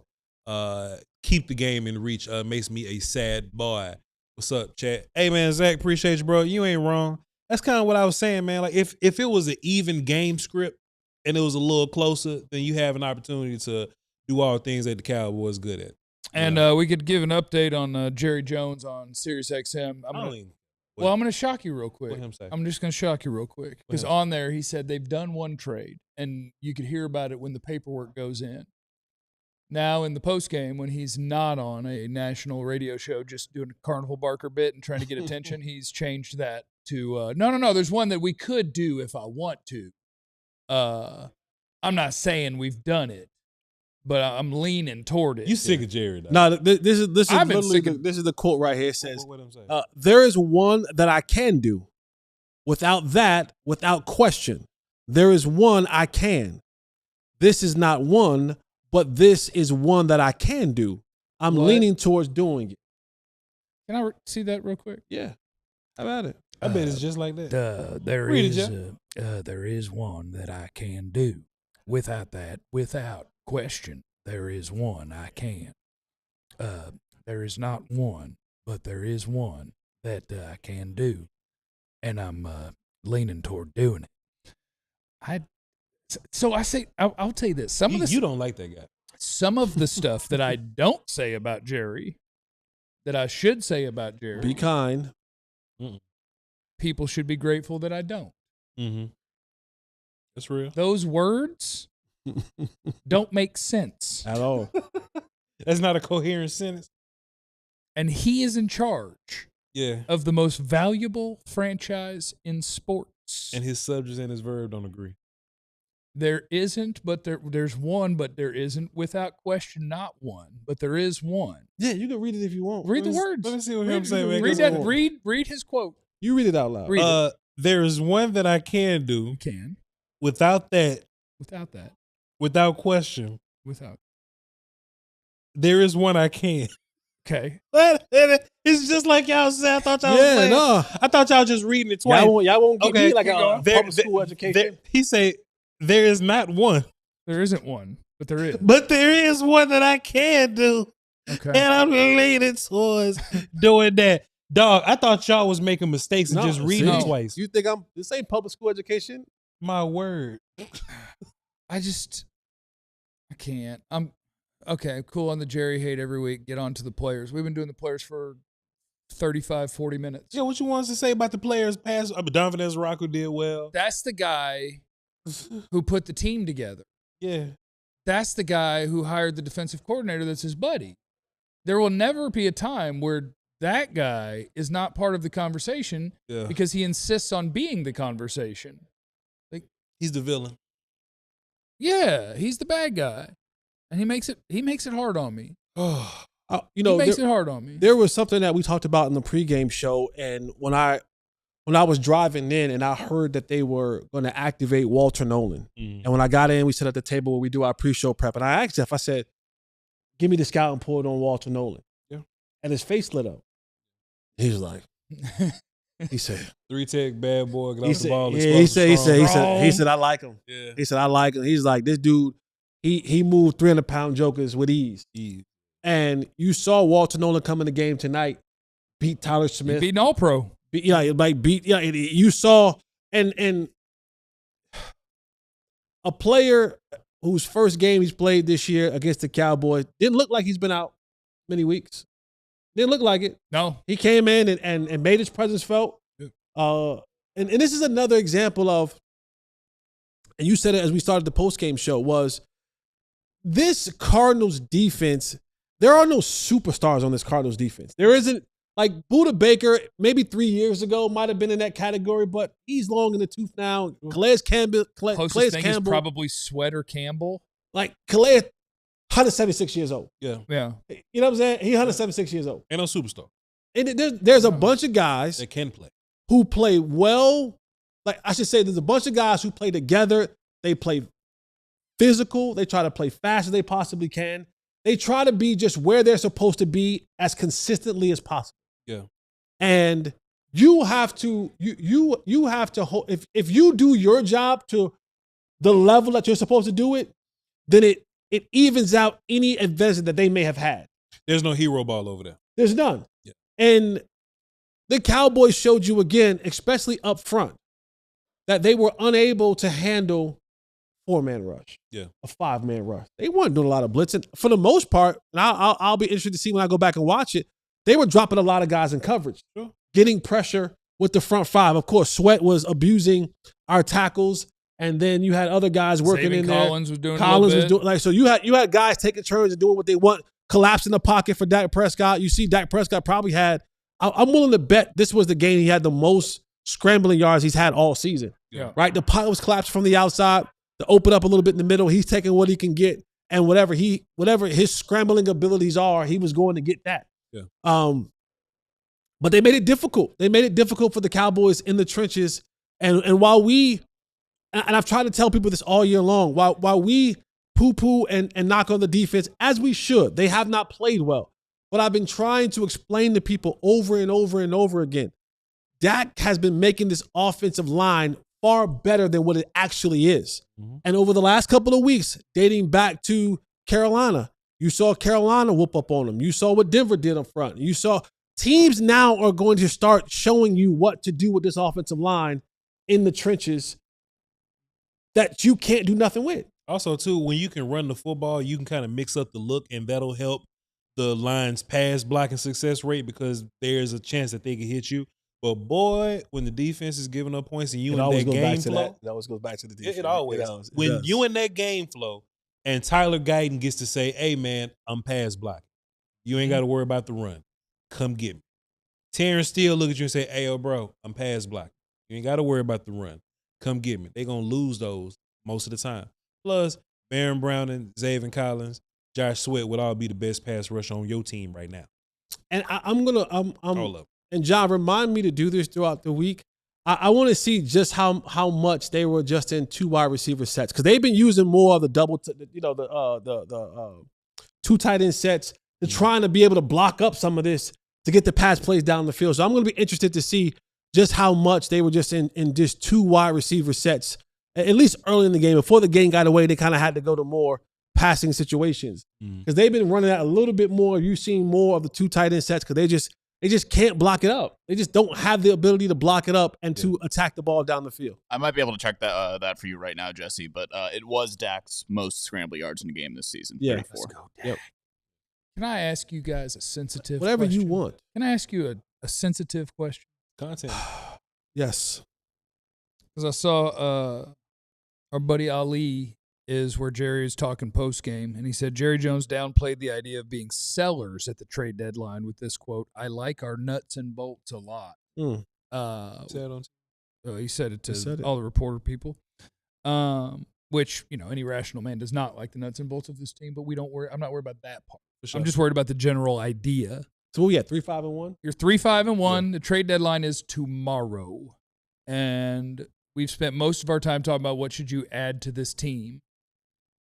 keep the game in reach, makes me a sad boy. What's up, chat? Hey, man, Zach, appreciate you, bro. You ain't wrong. That's kind of what I was saying, man. Like, if it was an even game script and it was a little closer, then you have an opportunity to do all things that the Cowboys good at. And we could give an update on Jerry Jones on Sirius XM. I'm going to shock you real quick. I'm just going to shock you real quick. Because on there, he said they've done one trade, and you could hear about it when the paperwork goes in. Now, in the postgame, when he's not on a national radio show just doing a Carnival Barker bit and trying to get attention, he's changed that to, no, there's one that we could do if I want to. I'm not saying we've done it, but I'm leaning toward it. You sick of Jerry, though. No, this is literally this is the quote right here. It says, there is one that I can do. Without question. There is one I can. This is not one, but this is one that I can do. I'm leaning towards doing it. Can I see that real quick? Yeah. How about it? I bet it's just like that. There is one that I can do. Without question, there is one I can. There is not one, but there is one that I can do, and I'm leaning toward doing it. So I say, I'll tell you this. You don't like that guy. Some of the stuff that I don't say about Jerry, that I should say about Jerry. Be kind. People should be grateful that I don't. Mm-hmm. That's real. Those words don't make sense. At all. That's not a coherent sentence. And he is in charge Yeah. of the most valuable franchise in sports. And his subject and his verb don't agree. There isn't, but there's one, but there isn't. Without question, not one, but there is one. Yeah, you can read it if you want. Read the words. Let me see what I'm saying. Read that. Read his quote. You read it out loud. Read it. There is one that I can do You can. without that, Without that. without question. Without. There is one I can. Okay. It's just like y'all said. I thought y'all was Yeah, playing. no. I thought y'all just reading it twice. Y'all won't get Okay, me like keep a going. public school education. He say there is not one, There isn't one, but there is. but there is one that I can do, Okay. and I'm leaning towards doing that. Dog, I thought y'all was making mistakes and just reading it see? twice. You think this ain't public school education? My word. I can't. I'm okay, cool on the Jerry hate every week. Get on to the players. We've been doing the players for 35, 40 minutes. Yeah, what you want us to say about the players past? Donovan Ezraku did well. That's the guy who put the team together. Yeah. That's the guy who hired the defensive coordinator that's his buddy. There will never be a time where that guy is not part of the conversation Yeah. because he insists on being the conversation. He's the villain. Yeah, he's the bad guy. And he makes it hard on me. You know, he makes it hard on me. there was something that we talked about in the pregame show, and when I was driving in and I heard that they were going to activate Walter Nolen, and when I got in, we sat at the table where we do our pre-show prep, and I asked Jeff, I said, "Give me the scout and pull it on Walter Nolen." Yeah. And his face lit up. He was like, he said, 3-tech bad boy. Get he off said, the ball. yeah, he said, I like him. Yeah. He said, I like him. He's like, this dude, he moved 300-pound jokers with ease. And you saw Walter Nolen come in the game tonight, beat Tyler Smith. Beating all pro. You saw, and a player whose first game he's played this year against the Cowboys didn't look like he's been out many weeks. Didn't look like it. No. He came in and made his presence felt. And this is another example of, and you said it as we started the postgame show, was this Cardinals defense, there are no superstars on this Cardinals defense. There isn't, like Budda Baker, maybe 3 years ago, might have been in that category, but he's long in the tooth now. Calais Campbell. Closest thing is probably Sweat or Campbell. Like Calais, 176 years old. Yeah. Yeah. You know what I'm saying? He's 176 years old. Ain't no superstar. And there's a bunch of guys that can play, who play well. Like I should say, there's a bunch of guys who play together. They play physical. They try to play fast as they possibly can. They try to be just where they're supposed to be as consistently as possible. Yeah. And you have to you have to hold, if you do your job to the level that you're supposed to do it, then it evens out any advantage that they may have had. There's no hero ball over there. There's none. Yeah. And the Cowboys showed you again, especially up front, that they were unable to handle 4-man rush. Yeah. A 5-man rush. They weren't doing a lot of blitzing. For the most part, and I'll be interested to see when I go back and watch it, they were dropping a lot of guys in coverage, getting pressure with the front five. Of course, Sweat was abusing our tackles, and then you had other guys working in there. Collins was doing Collins was doing, like, so you had guys taking turns and doing what they want, collapsing the pocket for Dak Prescott. You see Dak Prescott probably had, I'm willing to bet this was the game he had the most scrambling yards he's had all season. Yeah. Right? The pocket was collapsed from the outside to open up a little bit in the middle. He's taking what he can get, and whatever his scrambling abilities are, he was going to get that. Yeah. But they made it difficult. They made it difficult for the Cowboys in the trenches. And while and I've tried to tell people this all year long, while we poo-poo and knock on the defense, as we should, they have not played well. But I've been trying to explain to people over and over and over again, Dak has been making this offensive line far better than what it actually is. Mm-hmm. And over the last couple of weeks, dating back to Carolina, you saw Carolina whoop up on them. You saw what Denver did up front. You saw teams now are going to start showing you what to do with this offensive line in the trenches that you can't do nothing with. Also, too, when you can run the football, you can kind of mix up the look, and that'll help the line's pass blocking success rate because there's a chance that they can hit you. But boy, when the defense is giving up points and you It in always that goes back game to flow, that. It always goes back to the defense. it always. It When does. you in that game flow and Tyler Guyton gets to say, hey, man, I'm pass blocking. You ain't got to worry about the run. Come get me. Terrence Steele look at you and say, hey, yo, bro, I'm pass blocking. You ain't got to worry about the run. Come get me. They going to lose those most of the time. Plus, Baron Browning, Zaven Collins, Josh Sweat would all be the best pass rush on your team right now. And All of and John, remind me to do this throughout the week. I want to see just how much they were adjusting 2 wide receiver sets, because they've been using more of the the 2 tight end sets. They're trying to be able to block up some of this to get the pass plays down the field. So I'm going to be interested to see just how much they were just in just 2 wide receiver sets, at least early in the game. Before the game got away, they kind of had to go to more passing situations because they've been running that a little bit more. You've seen more of the 2 tight end sets because they just can't block it up. They just don't have the ability to block it up and to attack the ball down the field. I might be able to check that for you right now, Jesse, but it was Dak's most scramble yards in the game this season. Yeah. 34. Let's go, Dak. Yep. Can I ask you guys a sensitive Whatever question? you want. Can I ask you a sensitive question? Content. Yes. Because I saw our buddy Ali is where Jerry is talking post-game, and he said Jerry Jones downplayed the idea of being sellers at the trade deadline with this quote, I like our nuts and bolts a lot. He said it to all the reporter people, which, any rational man does not like the nuts and bolts of this team, but I'm not worried about that part. Sure. I'm just worried about the general idea. So we at 3-5-1. You're 3-5-1. Yeah. The trade deadline is tomorrow. And we've spent most of our time talking about what should you add to this team.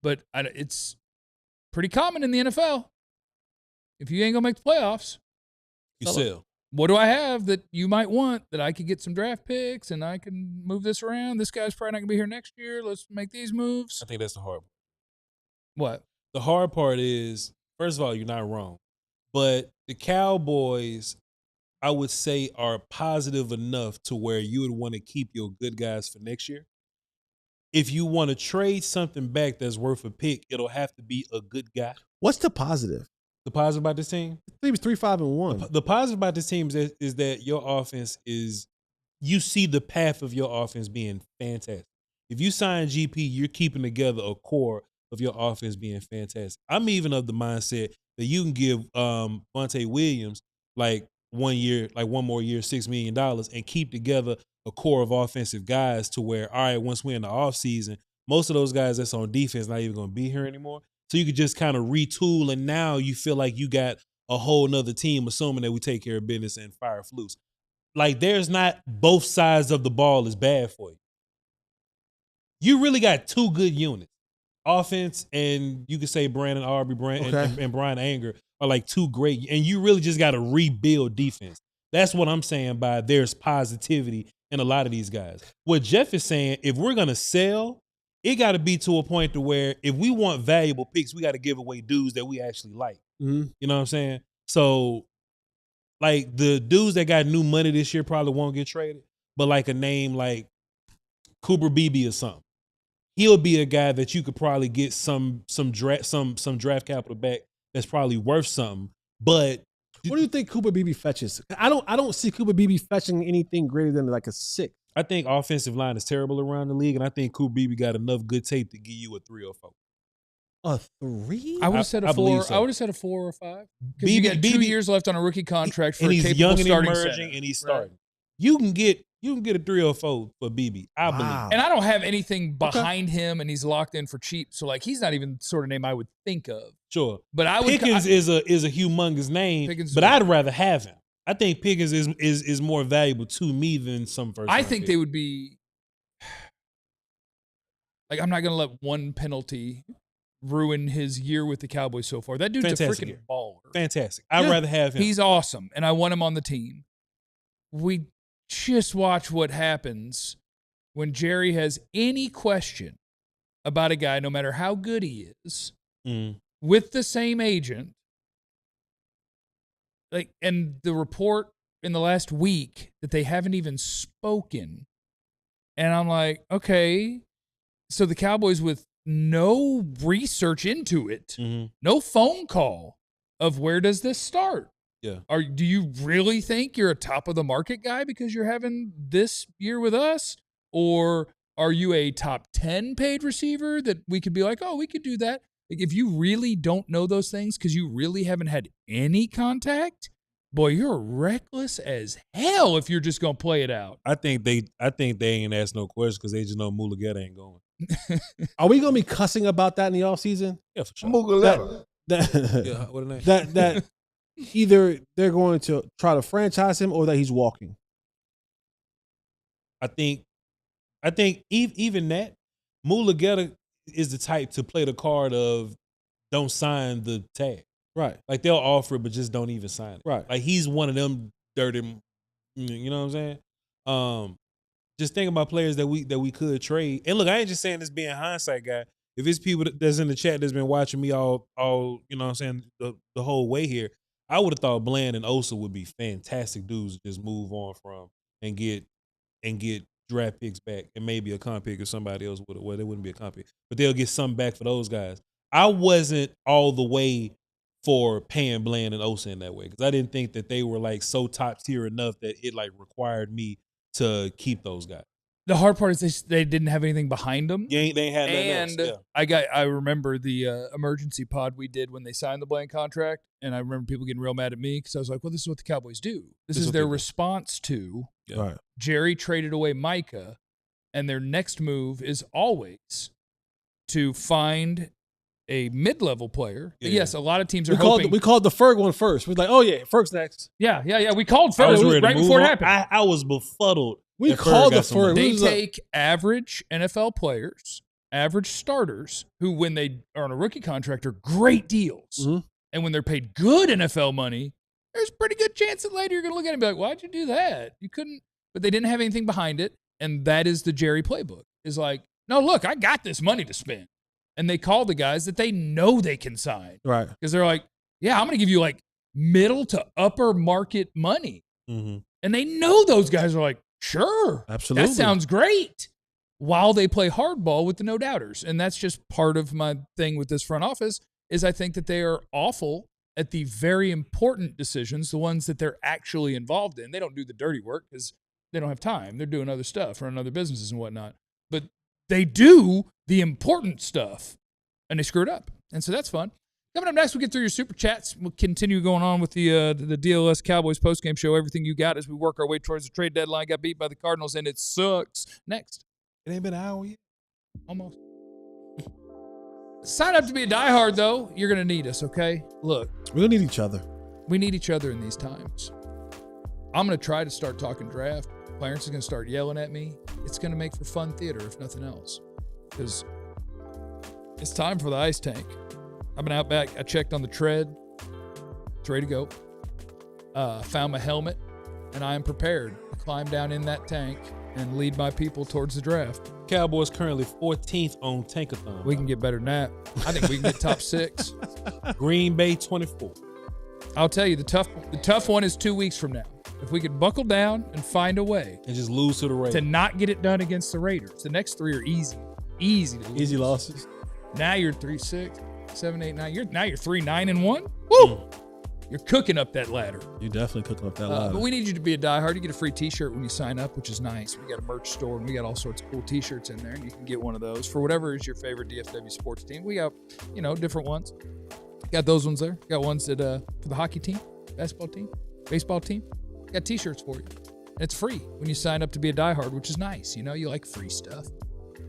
But it's pretty common in the NFL. If you ain't going to make the playoffs, you sell. What do I have that you might want that I could get some draft picks and I can move this around? This guy's probably not going to be here next year. Let's make these moves. I think that's the hard part. What? The hard part is, first of all, you're not wrong. But the Cowboys, I would say, are positive enough to where you would want to keep your good guys for next year. If you want to trade something back that's worth a pick, it'll have to be a good guy. What's the positive? The positive about this team? I think it was 3-5-1. The positive about this team is that your offense is, you see the path of your offense being fantastic. If you sign GP, you're keeping together a core of your offense being fantastic. I'm even of the mindset that you can give Vontae Williams like 1 year, like one more year, $6 million, and keep together a core of offensive guys to where, all right, once we're in the offseason, most of those guys that's on defense not even going to be here anymore. So you could just kind of retool, and now you feel like you got a whole nother team, assuming that we take care of business and fire Flus. Like, there's not both sides of the ball is bad for you. You really got 2 good units. Offense, and you could say Brandon Aubrey and Brian Anger are like 2 great, and you really just got to rebuild defense. That's what I'm saying by there's positivity in a lot of these guys. What Jeff is saying, if we're going to sell, it got to be to a point to where if we want valuable picks, we got to give away dudes that we actually like. Mm-hmm. You know what I'm saying? So, like, the dudes that got new money this year probably won't get traded, but like a name like Cooper Beebe or something, he'll be a guy that you could probably get some draft capital back that's probably worth something. But what do you think Cooper Beebe fetches? I don't see Cooper Beebe fetching anything greater than like a 6. I think offensive line is terrible around the league, and I think Cooper Beebe got enough good tape to give you a 3 or 4. A 3? I would have said a 4. So. I would have said a 4 or 5. Because you got 2 years left on a rookie contract for and a he's capable young and starting emerging, center. and he's starting. Right. You can get a 3 or 4 for Beebe. I believe. And I don't have anything behind him, and he's locked in for cheap. So like he's not even the sort of name I would think of. Sure, but I would. Pickens is a humongous name, but I'd rather have him. I think Pickens is more valuable to me than some first. I think they would be. Like, I'm not going to let one penalty ruin his year with the Cowboys so far. That dude's Fantastic a freaking baller. Fantastic. I'd rather have him. He's awesome, and I want him on the team. We just watch what happens when Jerry has any question about a guy, no matter how good he is, with the same agent. Like, and the report in the last week that they haven't even spoken. And I'm like, okay, so the Cowboys with no research into it, no phone call of where does this start? Yeah. Do you really think you're a top of the market guy because you're having this year with us? Or are you a top 10 paid receiver that we could be like, oh, we could do that? Like, if you really don't know those things because you really haven't had any contact, boy, you're reckless as hell if you're just gonna play it out. I think they ain't asked no questions because they just know Mulugeta ain't going. Are we gonna be cussing about that in the offseason? Yeah, for sure. Yeah, what a name. That either they're going to try to franchise him or that he's walking. I think even that, Mulugeta is the type to play the card of don't sign the tag. Right. Like they'll offer it, but just don't even sign it. Right. Like he's one of them dirty, you know what I'm saying? Just think about players that we could trade. And look, I ain't just saying this being a hindsight guy. If it's people that's in the chat that's been watching me all you know what I'm saying, the whole way here, I would have thought Bland and Osa would be fantastic dudes to just move on from and get draft picks back and maybe a comp pick or somebody else would. Well, they wouldn't be a comp pick, but they'll get something back for those guys. I wasn't all the way for paying Bland and Osa in that way because I didn't think that they were like so top tier enough that it like required me to keep those guys. The hard part is they didn't have anything behind them. They ain't had nothing else. Yeah. I remember the emergency pod we did when they signed the Bland contract, and I remember people getting real mad at me because I was like, well, this is what the Cowboys do. This is their response to Right. Jerry traded away Micah, and their next move is always to find a mid-level player. Yeah. Yes, a lot of teams are hoping. We called the Ferg one first. We're like, oh yeah, Ferg's next. Yeah. We called I was Ferg ready to right move before it on. happened. I was befuddled. We that called got the someone. Ferg. They What was up? take average NFL players, average starters, who when they are on a rookie contract are great deals. Mm-hmm. And when they're paid good NFL money, there's a pretty good chance that later you're going to look at it and be like, why'd you do that? You couldn't. But they didn't have anything behind it. And that is the Jerry playbook. Is like, no, look, I got this money to spend. And they call the guys that they know they can sign. Right. Because they're like, yeah, I'm going to give you like middle to upper market money. Mm-hmm. And they know those guys are like, sure. Absolutely. That sounds great. While they play hardball with the no doubters. And that's just part of my thing with this front office is I think that they are awful at the very important decisions, the ones that they're actually involved in. They don't do the dirty work because they don't have time. They're doing other stuff, running other businesses and whatnot. But they do the important stuff, and they screw it up. And so that's fun. Coming up next, we'll get through your super chats. We'll continue going on with the DLLS Cowboys postgame show. Everything you got as we work our way towards the trade deadline. Got beat by the Cardinals, and it sucks. Next. It ain't been an hour yet. Almost. Sign up to be a diehard, though. You're going to need us, okay? Look. We're going to need each other. We need each other in these times. I'm going to try to start talking draft. Clarence is going to start yelling at me. It's going to make for fun theater, if nothing else. Because it's time for the ice tank. I've been out back. I checked on the tread. It's ready to go. Found my helmet, and I am prepared to climb down in that tank and lead my people towards the draft. Cowboys currently 14th on Tankathon. We can get better than that. I think we can get top 6. Green Bay 24. I'll tell you, the tough one is 2 weeks from now. If we could buckle down and find a way and just lose to the Raiders, to not get it done against the Raiders. The next 3 are easy to lose. Easy losses. Now you're 3-6, 7-8-9. Now you're 3-9-1. Woo! You're cooking up that ladder. You're definitely cooking up that ladder. But we need you to be a diehard. You get a free T-shirt when you sign up, which is nice. We got a merch store, and we got all sorts of cool T-shirts in there, and you can get one of those for whatever is your favorite DFW sports team. We got, different ones. Got those ones there. Got ones that for the hockey team, basketball team, baseball team. Got T-shirts for you. And it's free when you sign up to be a diehard, which is nice. You like free stuff.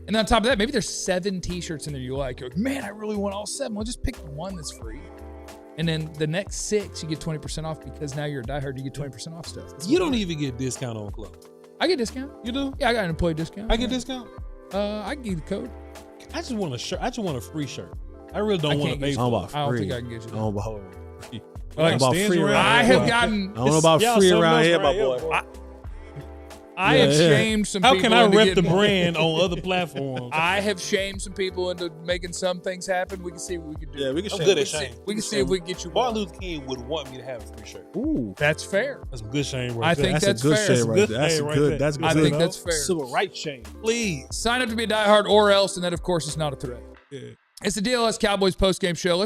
And then on top of that, maybe there's 7 T-shirts in there you like. You're like, man, I really want all 7. Well, just pick the one that's free. And then the next 6, you get 20% off because now you're a diehard, you get 20% off stuff. You don't even get discount on clothes. I get discount. You do? Yeah, I got an employee discount. I get discount? I can give you the code. I just want a shirt. I just want a free shirt. I really don't want to pay I for it. I don't think I can get you that. I don't know about free around I here. have gotten. I don't know about free around here, my boy. I have shamed some people. How can I into rep the getting- brand on other platforms? I have shamed some people into making some things happen. We can see what we can do. Yeah, we can I'm shame. good at shame. We can see if we can get you Martin one. Luther King would want me to have a free shirt. Ooh, That's fair. That's some good shame I right there. think that's that's a good fair. shame right Good there. That's shame right good. there. That's good. I think that's fair. Civil rights shame. Please. Sign up to be a diehard or else, and that, of course, is not a threat. Yeah. It's the DLS Cowboys postgame show.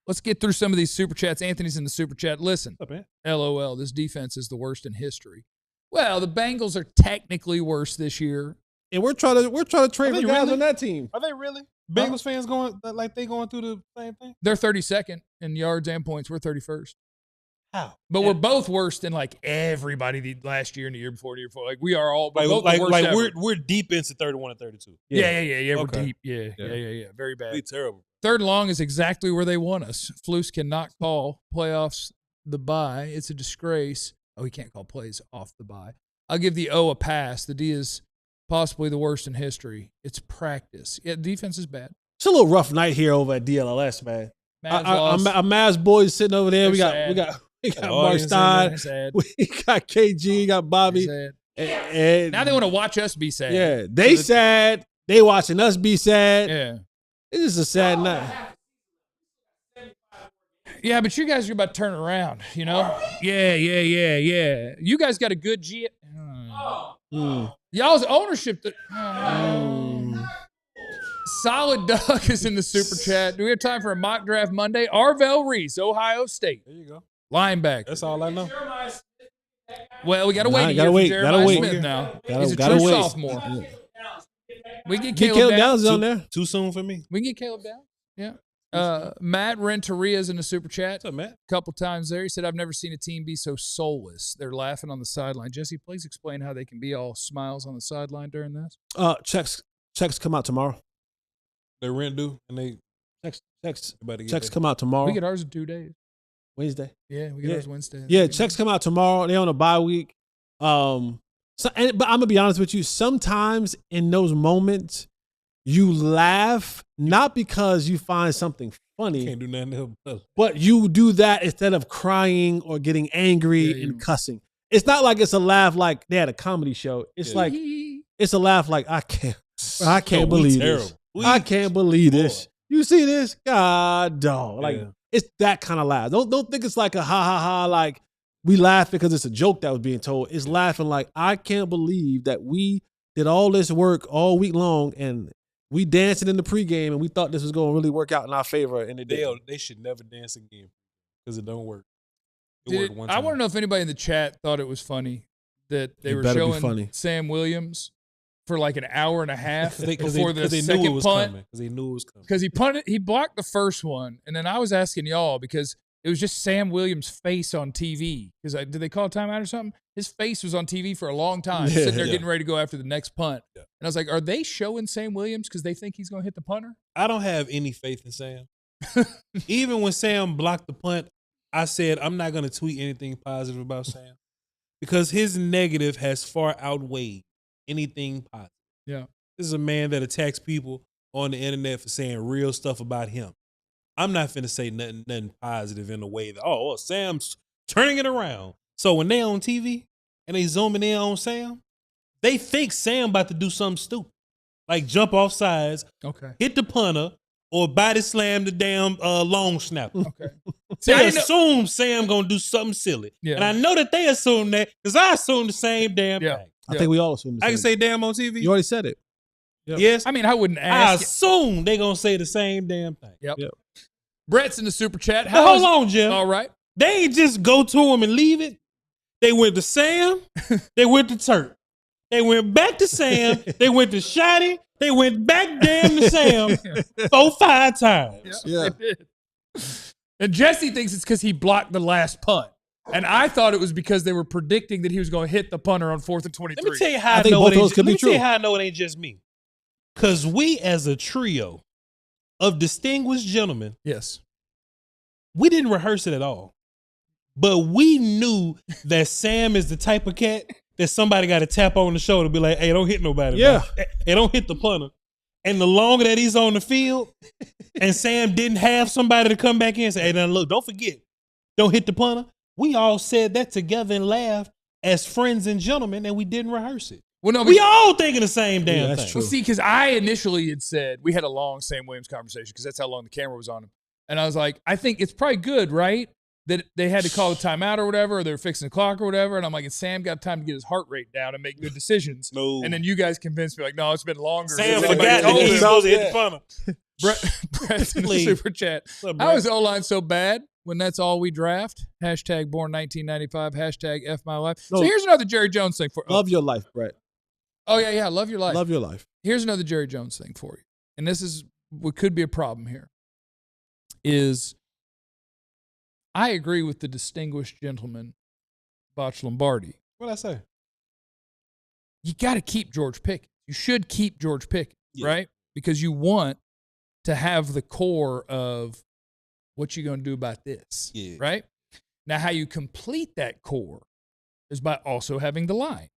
Let's get through some of these super chats. Anthony's in the super chat. Listen, What's up, man? LOL, this defense is the worst in history. Well, the Bengals are technically worse this year. And we're trying to trade Are for they guys really? on that team. Are they really? Bengals fans going like they going through the same thing? They're 32nd in yards and points. We're 31st. How? But we're both worse than like everybody the last year and the year before and the year before. Like we are all we're both the worst ever. we're deep into 31 and 32. Yeah. We're Okay. deep. Yeah. Very bad. Be terrible. Third and long is exactly where they want us. Flus cannot call playoffs the bye. It's a disgrace. Oh, he can't call plays off the bye. I'll give the O a pass. The D is possibly the worst in history. It's practice. Yeah, defense is bad. It's a little rough night here over at DLLS, man. Mavs Our lost. Mavs boys sitting over there. They're We got The Mark audience in Stein. They're sad. We got KG. We got Bobby. They're sad. And Now they want to watch us be sad. Yeah, they sad. They watching us be sad. Yeah. It's just a sad night. Yeah, but you guys are about to turn it around, you know? Yeah. You guys got a good G. Y'all's ownership. Solid Doug is in the super chat. Do we have time for a mock draft Monday? Arvell Reese, Ohio State. There you go. Linebacker. That's all I know. Well, we got to wait a year gotta for wait, Jeremiah gotta wait. Smith now. Gotta- He's a gotta true wait. sophomore. We can Get get Caleb Caleb Downs down. on there. Too soon for me. We can get Caleb down. Yeah. Matt Renteria's in the super chat. What's up, Matt? A couple times there. He said, I've never seen a team be so soulless. They're laughing on the sideline. Jesse, please explain how they can be all smiles on the sideline during this. Checks come out tomorrow. Their rent due and they Checks about to get checks there. come out tomorrow. We get ours in 2 days. Wednesday. Yeah, we get ours Wednesday. Yeah, checks come out tomorrow. They're on a bye week. But I'm gonna be honest with you. Sometimes in those moments, you laugh not because you find something funny, Can't do nothing else. but you do that instead of crying or getting angry Yeah, and cussing. It's not like it's a laugh like they had a comedy show. It's like it's a laugh like I can't We believe terrible. this. I can't believe this. Boy. You see this? God, dog. Like Yeah. it's that kind of laugh. Don't think it's like a ha ha ha. Like we laugh because it's a joke that was being told. It's laughing like I can't believe that we did all this work all week long and we danced it in the pregame and we thought this was going to really work out in our favor and it didn't. They should never dance again because it don't work. It Did worked it- one I time. want to know if anybody in the chat thought it was funny that they It were better be showing funny. Sam Williams for like an hour and a half before the they knew second it was punt. coming. Because they knew it was coming. Because he punted, he blocked the first one, and then I was asking y'all because it was just Sam Williams' face on TV. Because did they call a timeout or something? His face was on TV for a long time, sitting there getting ready to go after the next punt. Yeah. And I was like, are they showing Sam Williams because they think he's going to hit the punter? I don't have any faith in Sam. Even when Sam blocked the punt, I said I'm not going to tweet anything positive about Sam because his negative has far outweighed anything positive. Yeah. This is a man that attacks people on the internet for saying real stuff about him. I'm not finna say nothing positive in a way that, oh, well, Sam's turning it around. So when they on TV and they zooming in on Sam, they think Sam about to do something stupid. Like jump off sides, Okay. hit the punter, or body slam the damn long snapper. Okay. See, I They didn't know- assume Sam gonna do something silly. Yeah. And I know that they assume that because I assume the same damn Yeah. thing. I think we all assume the I can same. say damn on TV. You already said it. Yep. Yes. I mean, I wouldn't I ask. assume they gonna say the same damn thing. Yep. Yep. Brett's in the super chat. Now, hold is- on, Jeff. All right. They ain't just go to him and leave it. They went to Sam. They went to Turk. They went back to Sam. They went to Schotty. They went back damn to Sam 4-5 times. Yeah. They did. And Jesse thinks it's because he blocked the last punt. And I thought it was because they were predicting that he was going to hit the punter on 4th and 23. Let me tell you how I I, think know both it of ain't. those could Let be me tell you true. how I know it ain't just me. Because we, as a trio of distinguished gentlemen, Yes. we didn't rehearse it at all. But we knew that Sam is the type of cat that somebody got to tap on the shoulder and be like, hey, don't hit nobody. Yeah. man. Hey, don't hit the punter. And the longer that he's on the field and Sam didn't have somebody to come back in and say, hey, now look, don't forget, don't hit the punter. We all said that together and laughed as friends and gentlemen, and we didn't rehearse it. Well, no, We all thinking the same damn Yeah, that's thing. true. Well, see, because I initially had said we had a long Sam Williams conversation because that's how long the camera was on him. And I was like, I think it's probably good, right? That they had to call a timeout or whatever, or they were fixing the clock or whatever. And I'm like, and Sam got time to get his heart rate down and make good decisions. No. And then you guys convinced me, like, no, it's been longer. Sam since forgot anybody that told he him. was supposed to hit the punter. Brett's in the Please. super chat. What's up, How Brett? is O-line so bad when that's all we draft? Hashtag born 1995. Hashtag F my life. No. So here's another Jerry Jones thing for Love your life, Brett. Oh, yeah. Love your life. Love your life. Here's another Jerry Jones thing for you. And this is what could be a problem here. Is I agree with the distinguished gentleman, Botch Lombardi. What'd I say? You got to keep George Pickens. You should keep George Pickens, Yeah. right? Because you want to have the core of what you're going to do about this, Yeah. right? Now, how you complete that core is by also having the line.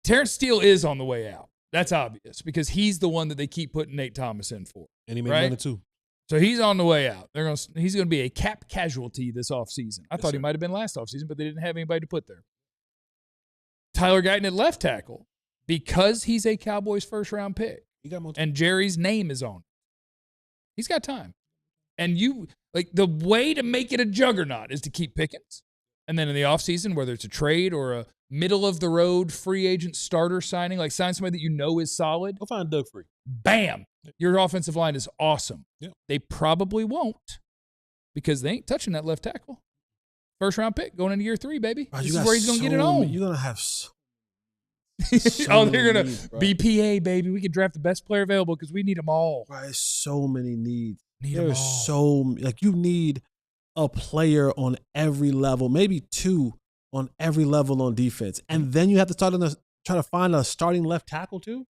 Terrence Steele is on the way out. That's obvious because he's the one that they keep putting Nate Thomas in for. And he made Right? money too. So he's on the way out. He's going to be a cap casualty this offseason. I Yes, thought he sir. might have been last offseason, but they didn't have anybody to put there. Tyler Guyton at left tackle, because he's a Cowboys first-round pick, He got more. and Jerry's name is on it. He's got time. And the way to make it a juggernaut is to keep Pickens. And then in the offseason, whether it's a trade or a middle-of-the-road free agent starter signing, like sign somebody that you know is solid, Go find Doug Free. bam, your offensive line is awesome. Yep. They probably won't because they ain't touching that left tackle. First-round pick going into year 3, baby. Bro, This you is got where he's going to get it so on. many- You're going to have so Oh, many they're going needs, to bro. BPA, baby. We could draft the best player available because we need them all. Bro, there's so many needs. Need them There's all. you need a player on every level, maybe 2 on every level on defense. And then you have to try to find a starting left tackle too?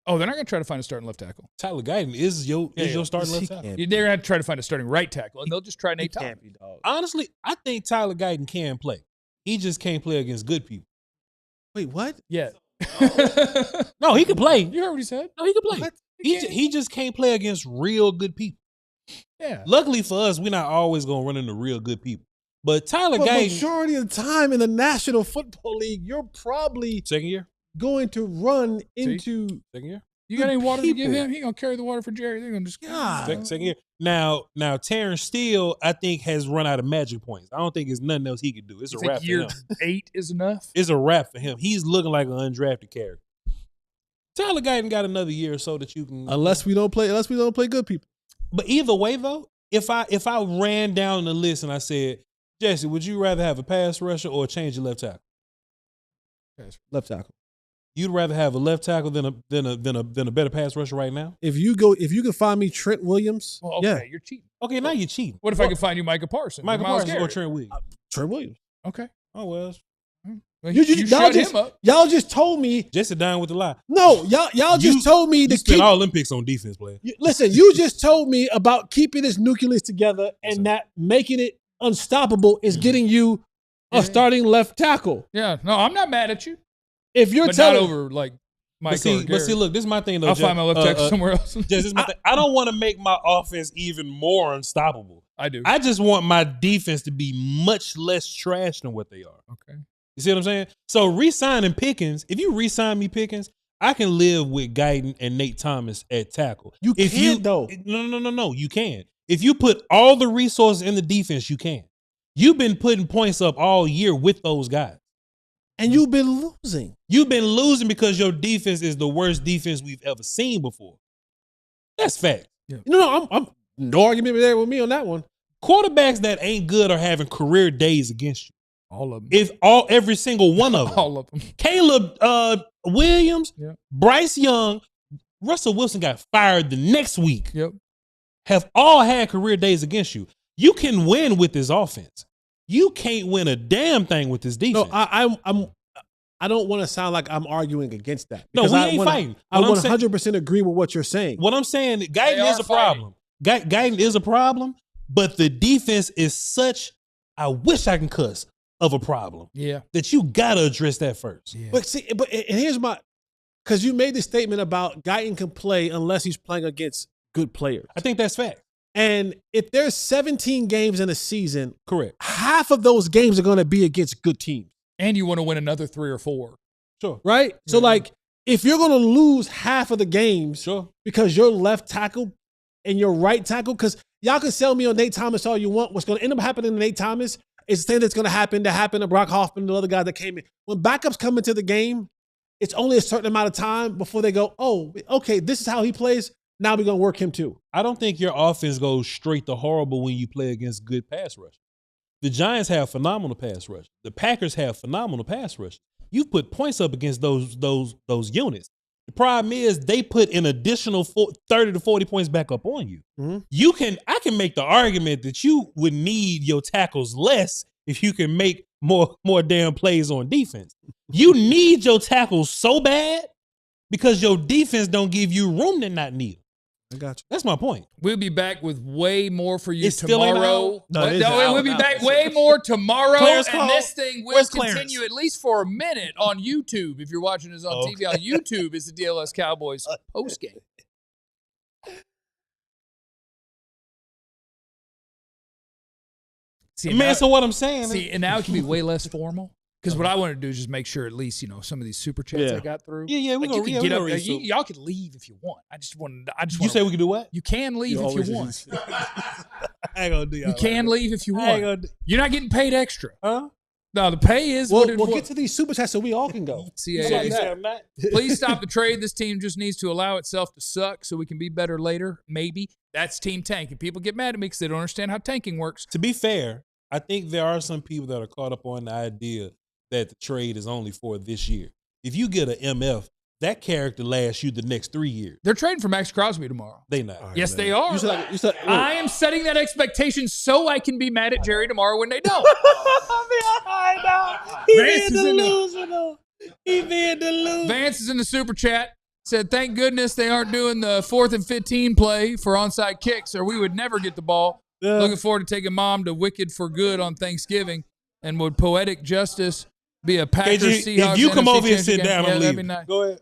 Oh, they're not going to try to find a starting left tackle. Tyler Guyton is your starting left tackle. They're going to have to try to find a starting right tackle, and they'll just try He Nate Thomas. can't be, dog. Honestly, I think Tyler Guyton can play. He just can't play against good people. Wait, what? Yeah. No, he can play. You heard what he said? No, he can play. What? He just can't play against real good people. Yeah. Luckily for us, we're not always going to run into real good people. But Tyler But Guyton, majority of the time in the National Football League, you're probably second year? going to run into Second year? You got any water to give people. him? He going to carry the water for Jerry. They're going to just God. Second year. Now Terrence Steele, I think, has run out of magic points. I don't think there's nothing else he could do. It's You a think wrap for year him. 8 is enough? It's a wrap for him. He's looking like an undrafted character. Tyler Guyton got another year or so that you can. unless we don't play good people. But either way, though, if I ran down the list and I said, Jesse, would you rather have a pass rusher or change your left tackle? Left tackle. You'd rather have a left tackle than a better pass rusher right now? If you can find me Trent Williams, Well, okay, yeah, you're cheating. Okay, now you're cheating. What if I could find you Micah Parsons? Michael or Myles Parsons or Garrett? Trent Williams? Trent Williams. Okay. Oh, well. Well, You you y'all shut just, him up. y'all just told me. Jesse down with the lie. No, y'all just told me You to spent keep. all Olympics on defense, player. Listen, you just told me about keeping this nucleus together and sir. that making it unstoppable is getting you a Yeah. starting left tackle. Yeah. No, I'm not mad at you. If you're But telling not over like Mike But see, look, this is my thing, though. I'll find my left tackle somewhere else. Jess, this is my thing. I don't want to make my offense even more unstoppable. I do. I just want my defense to be much less trash than what they are. Okay. You see what I'm saying? So re-signing Pickens, if you re-sign me Pickens, I can live with Guyton and Nate Thomas at tackle. You if can't, though. No. You can. If you put all the resources in the defense, you can. You've been putting points up all year with those guys. and you've been losing. You've been losing because your defense is the worst defense we've ever seen before. That's fact. No, I'm no argument there with me on that one. Quarterbacks that ain't good are having career days against you. All of them. Every single one of them. All of them. Caleb Williams, Yeah. Bryce Young, Russell Wilson got fired the next week. Yep. Have all had career days against you. You can win with this offense. You can't win a damn thing with this defense. No, I don't want to sound like I'm arguing against that. No, because we I ain't wanna- fighting. I What I'm saying- 100% agree with what you're saying. What I'm saying, They Guyton are is a problem. Guyton is a problem, but the defense is such, I wish I can cuss, of a problem Yeah. that you got to address that first. Yeah. But see, and here's my, because you made the statement about Guyton can play unless he's playing against good players. I think that's fact. And if there's 17 games in a season, Correct. half of those games are going to be against good teams, And you want to win another 3 or 4. Sure. right? So, like, if you're going to lose half of the games Sure. because your left tackle and your right tackle, because y'all can sell me on Nate Thomas all you want. What's going to end up happening to Nate Thomas is the thing that's going to happen to Brock Hoffman and the other guys that came in. When backups come into the game, it's only a certain amount of time before they go, oh, okay, this is how he plays. Now we're gonna work him too. I don't think your offense goes straight to horrible when you play against good pass rush. The Giants have phenomenal pass rush. The Packers have phenomenal pass rush. You've put points up against those units. The problem is they put an additional 30 to 40 points back up on you. Mm-hmm. I can make the argument that you would need your tackles less if you can make more damn plays on defense. You need your tackles so bad because your defense don't give you room to not need them. I got you. That's my point. We'll be back with way more for you It's still ain't tomorrow. out? No, it is out we'll be now. back way more tomorrow. Clarence And call? this thing will Where's continue Clarence? at least for a minute on YouTube. If you're watching us on TV on YouTube, it's the DLLS Cowboys postgame. See, Man, so what I'm saying see, and now it can be way less formal. Because what I want to do is just make sure at least, some of these super chats I got through. Yeah, we Like, gonna you can get up. read some. Y'all can leave if you want. I just want. You say we can do what? you can leave if you want. I ain't gonna do y'all You can leave if you I ain't want. gonna do. You're not getting paid extra. Huh? No, the pay is We'll what get to these super chats so we all can go. CAA. You say I'm not? Please stop the trade. This team just needs to allow itself to suck so we can be better later. Maybe. That's team tank. And people get mad at me because they don't understand how tanking works. To be fair, I think there are some people that are caught up on the idea that the trade is only for this year. If you get an MF, that character lasts you the next 3 years. They're trading for Max Crosby tomorrow. They not. Yes, they are. You said, I am setting that expectation so I can be mad at Jerry tomorrow when they don't. Vance is in the- He being delusional. Vance is in the super chat. Said, thank goodness they aren't doing the 4th and 15 play for onside kicks or we would never get the ball. Looking forward to taking mom to Wicked for Good on Thanksgiving. And would poetic justice be a Packers Seahawks? If you come NFC over here and sit championship game? down, I'm that'd be leaving. nice. Go ahead.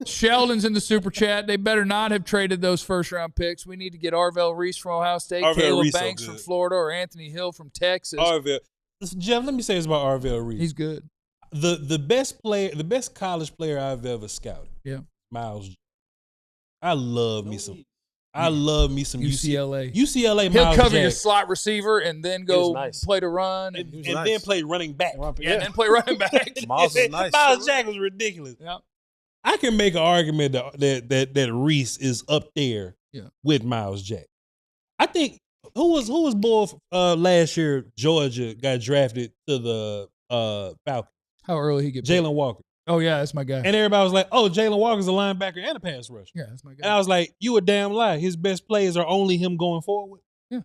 Sheldon's in the super chat. They better not have traded those first-round picks. We need to get Arvell Reese from Ohio State, Arvell Caleb Reese so Banks from good. Florida, or Anthony Hill from Texas. Arvell. Listen, Jeff, let me say this about Arvell Reese. He's good. The best player, the best college player I've ever scouted. Yeah. Miles. I love me some UCLA. UCLA. He'll Miles cover Jack. your slot receiver and then He was go nice. play to run. and, And, and then play running back. and then play running back. Miles is nice. Miles Jack was ridiculous. Yeah. I can make an argument that Reese is up there Yeah. with Miles Jack. I think who was born last year? Georgia got drafted to the Falcons. How early he get Jalen Walker, Oh, yeah, that's my guy. and everybody was like, "Oh, Jalen Walker's a linebacker and a pass rusher." Yeah, that's my guy. And I was like, "You a damn lie. His best plays are only him going forward." Yeah.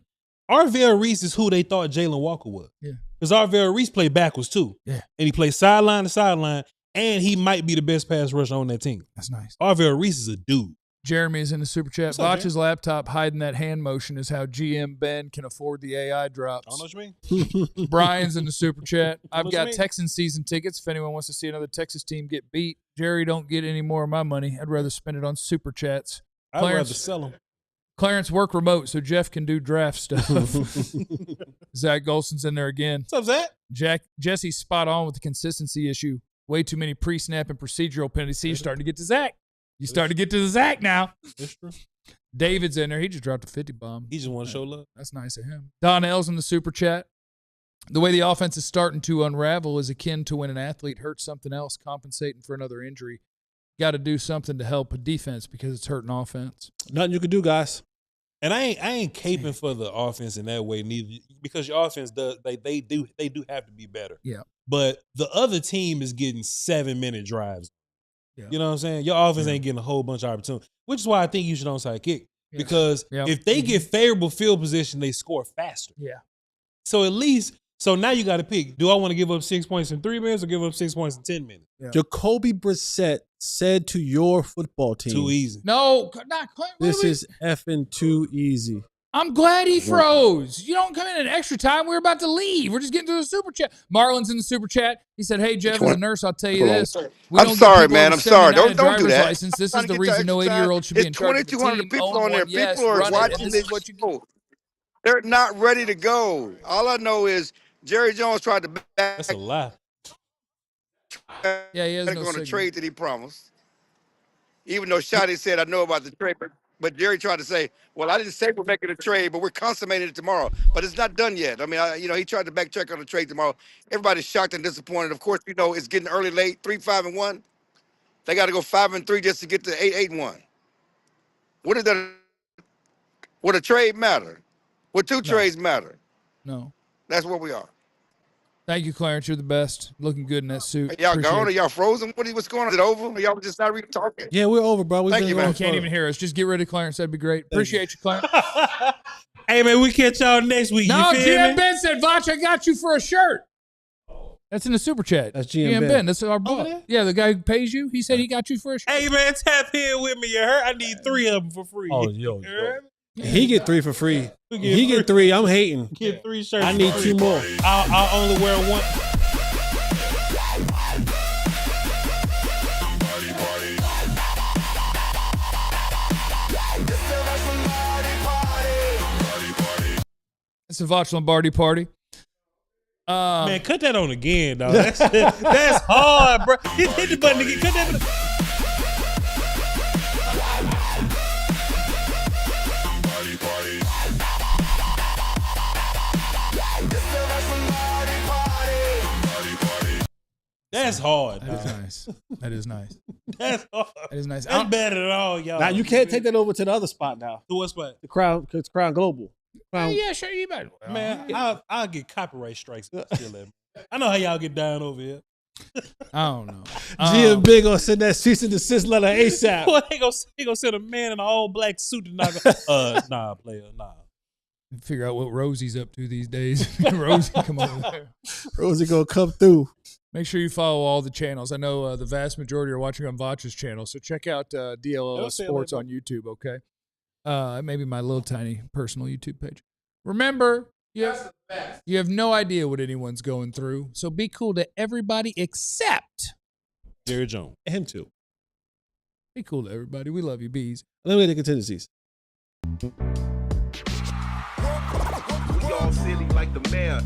Arvell Reese is who they thought Jalen Walker was. Yeah. Because Arvell Reese played backwards too. Yeah. And he played sideline to sideline, and he might be the best pass rusher on that team. That's nice. Arvell Reese is a dude. Jeremy is in the super chat. What's up, Botch's laptop hiding that hand motion is how GM Ben can afford the AI I drops. don't know what you mean. Brian's in the super chat. I've What you got mean? Texans season tickets if anyone wants to see another Texas team get beat. Jerry, don't get any more of my money. I'd rather spend it on super chats. I'd Clarence- rather sell him. Clarence work remote so Jeff can do draft stuff. Zach Golson's in there again. What's up, Zach? Jesse's spot on with the consistency issue. Way too many pre-snap and procedural penalties. See, you're starting to get to Zach. You're starting to get to the Zach now. That's true. David's in there. He just dropped a 50 bomb. He just want to show love. That's nice of him. Donnell's in the super chat. The way the offense is starting to unravel is akin to when an athlete hurts something else, compensating for another injury. Got to do something to help a defense because it's hurting offense. Nothing you can do, guys. And I ain't caping for the offense in that way neither, because your offense does they do have to be better. Yeah. But the other team is getting 7-minute drives. Yeah. You know what I'm saying? Your offense ain't getting a whole bunch of opportunity, which is why I think you should onside kick. Yeah. Because Yeah. if they get favorable field position, they score faster. Yeah. So at least, so now you got to pick. Do I want to give up 6 points in 3 minutes or give up 6 points in 10 minutes? Yeah. Jacoby Brissett said to your football team, Too easy. No, not this is effing too easy. I'm glad he froze. You don't come in extra time. We're about to leave. We're just getting to the super chat. Marlon's in the super chat. He said, "Hey Jeff, as a nurse, I'll tell you this. We I'm don't give sorry, people man. over I'm sorry. 79 Don't a do driver's that. License. This Trying is to the get reason no extra time. 80-year-old should be in It's charge of the 2,200 team. people Own on there. one. Yes, People are run it, watching and this this is what you show. They're not ready to go. All I know is Jerry Jones tried to back That's a lie. Yeah, he has no on the signal. trade that he promised. Even though Schotty said, I know about the trade, but Jerry tried to say, well, I didn't say we're making a trade, but we're consummating it tomorrow. But it's not done yet. I mean, he tried to backtrack on the trade tomorrow. Everybody's shocked and disappointed. Of course, it's getting early, late, 3-5-1. They got to go 5-3 just to get to 8-8-1. What is that? Would a trade matter? Would two trades matter? No. That's where we are. Thank you, Clarence. You're the best. Looking good in that suit. Y'all Appreciate gone? Are it. y'all frozen? What's going on? Is it over? Are y'all just not really talking? Yeah, we're over, bro. Thank you, man. You can't even hear us. Just get rid of Clarence. That'd be great. Appreciate you, Clarence. Hey, man, we catch y'all next week. No, you feel GM me? Ben said, Vach, I got you for a shirt. That's in the super chat. That's GM Ben. Ben. That's our boss. there? Yeah, the guy who pays you. He said he got you for a shirt. Hey, man, tap in with me. You heard? I need 3 of them for free. Oh, You heard me? He get 3 for free. We He get 3. I'm hating. Get 3 shirts. I for need free. 2 more. I'll only wear one. Somebody party. Somebody party. It's a Vach Lombardi party. Man, cut that on again, dog. That's hard, bro. Hit the button again. Cut that. Somebody party. Somebody party. That's hard, That is dog. nice. That is nice. That's hard. That is nice. That's better than all, y'all. Now you can't take that over to the other spot now. To what spot? The Crown, cause Crown Global. Crown, Yeah, sure, you might. Man, I'll get copyright strikes. If you still let me. I know how y'all get down over here. I don't know. GM Big gonna send that cease and desist letter ASAP. Boy, he gonna send a man in an all black suit to knock. Nah, player, nah. Figure out what Rosie's up to these days. Rosie, come over there. Rosie gonna come through. Make sure you follow all the channels. I know the vast majority are watching on Vach's channel, so check out DLLS Sports on YouTube, okay? Maybe my little tiny personal YouTube page. Remember, you have no idea what anyone's going through, so be cool to everybody except Jerry Jones. Him too. be cool to everybody. We love you, bees. Eliminate the contingencies. We all silly like the mayor.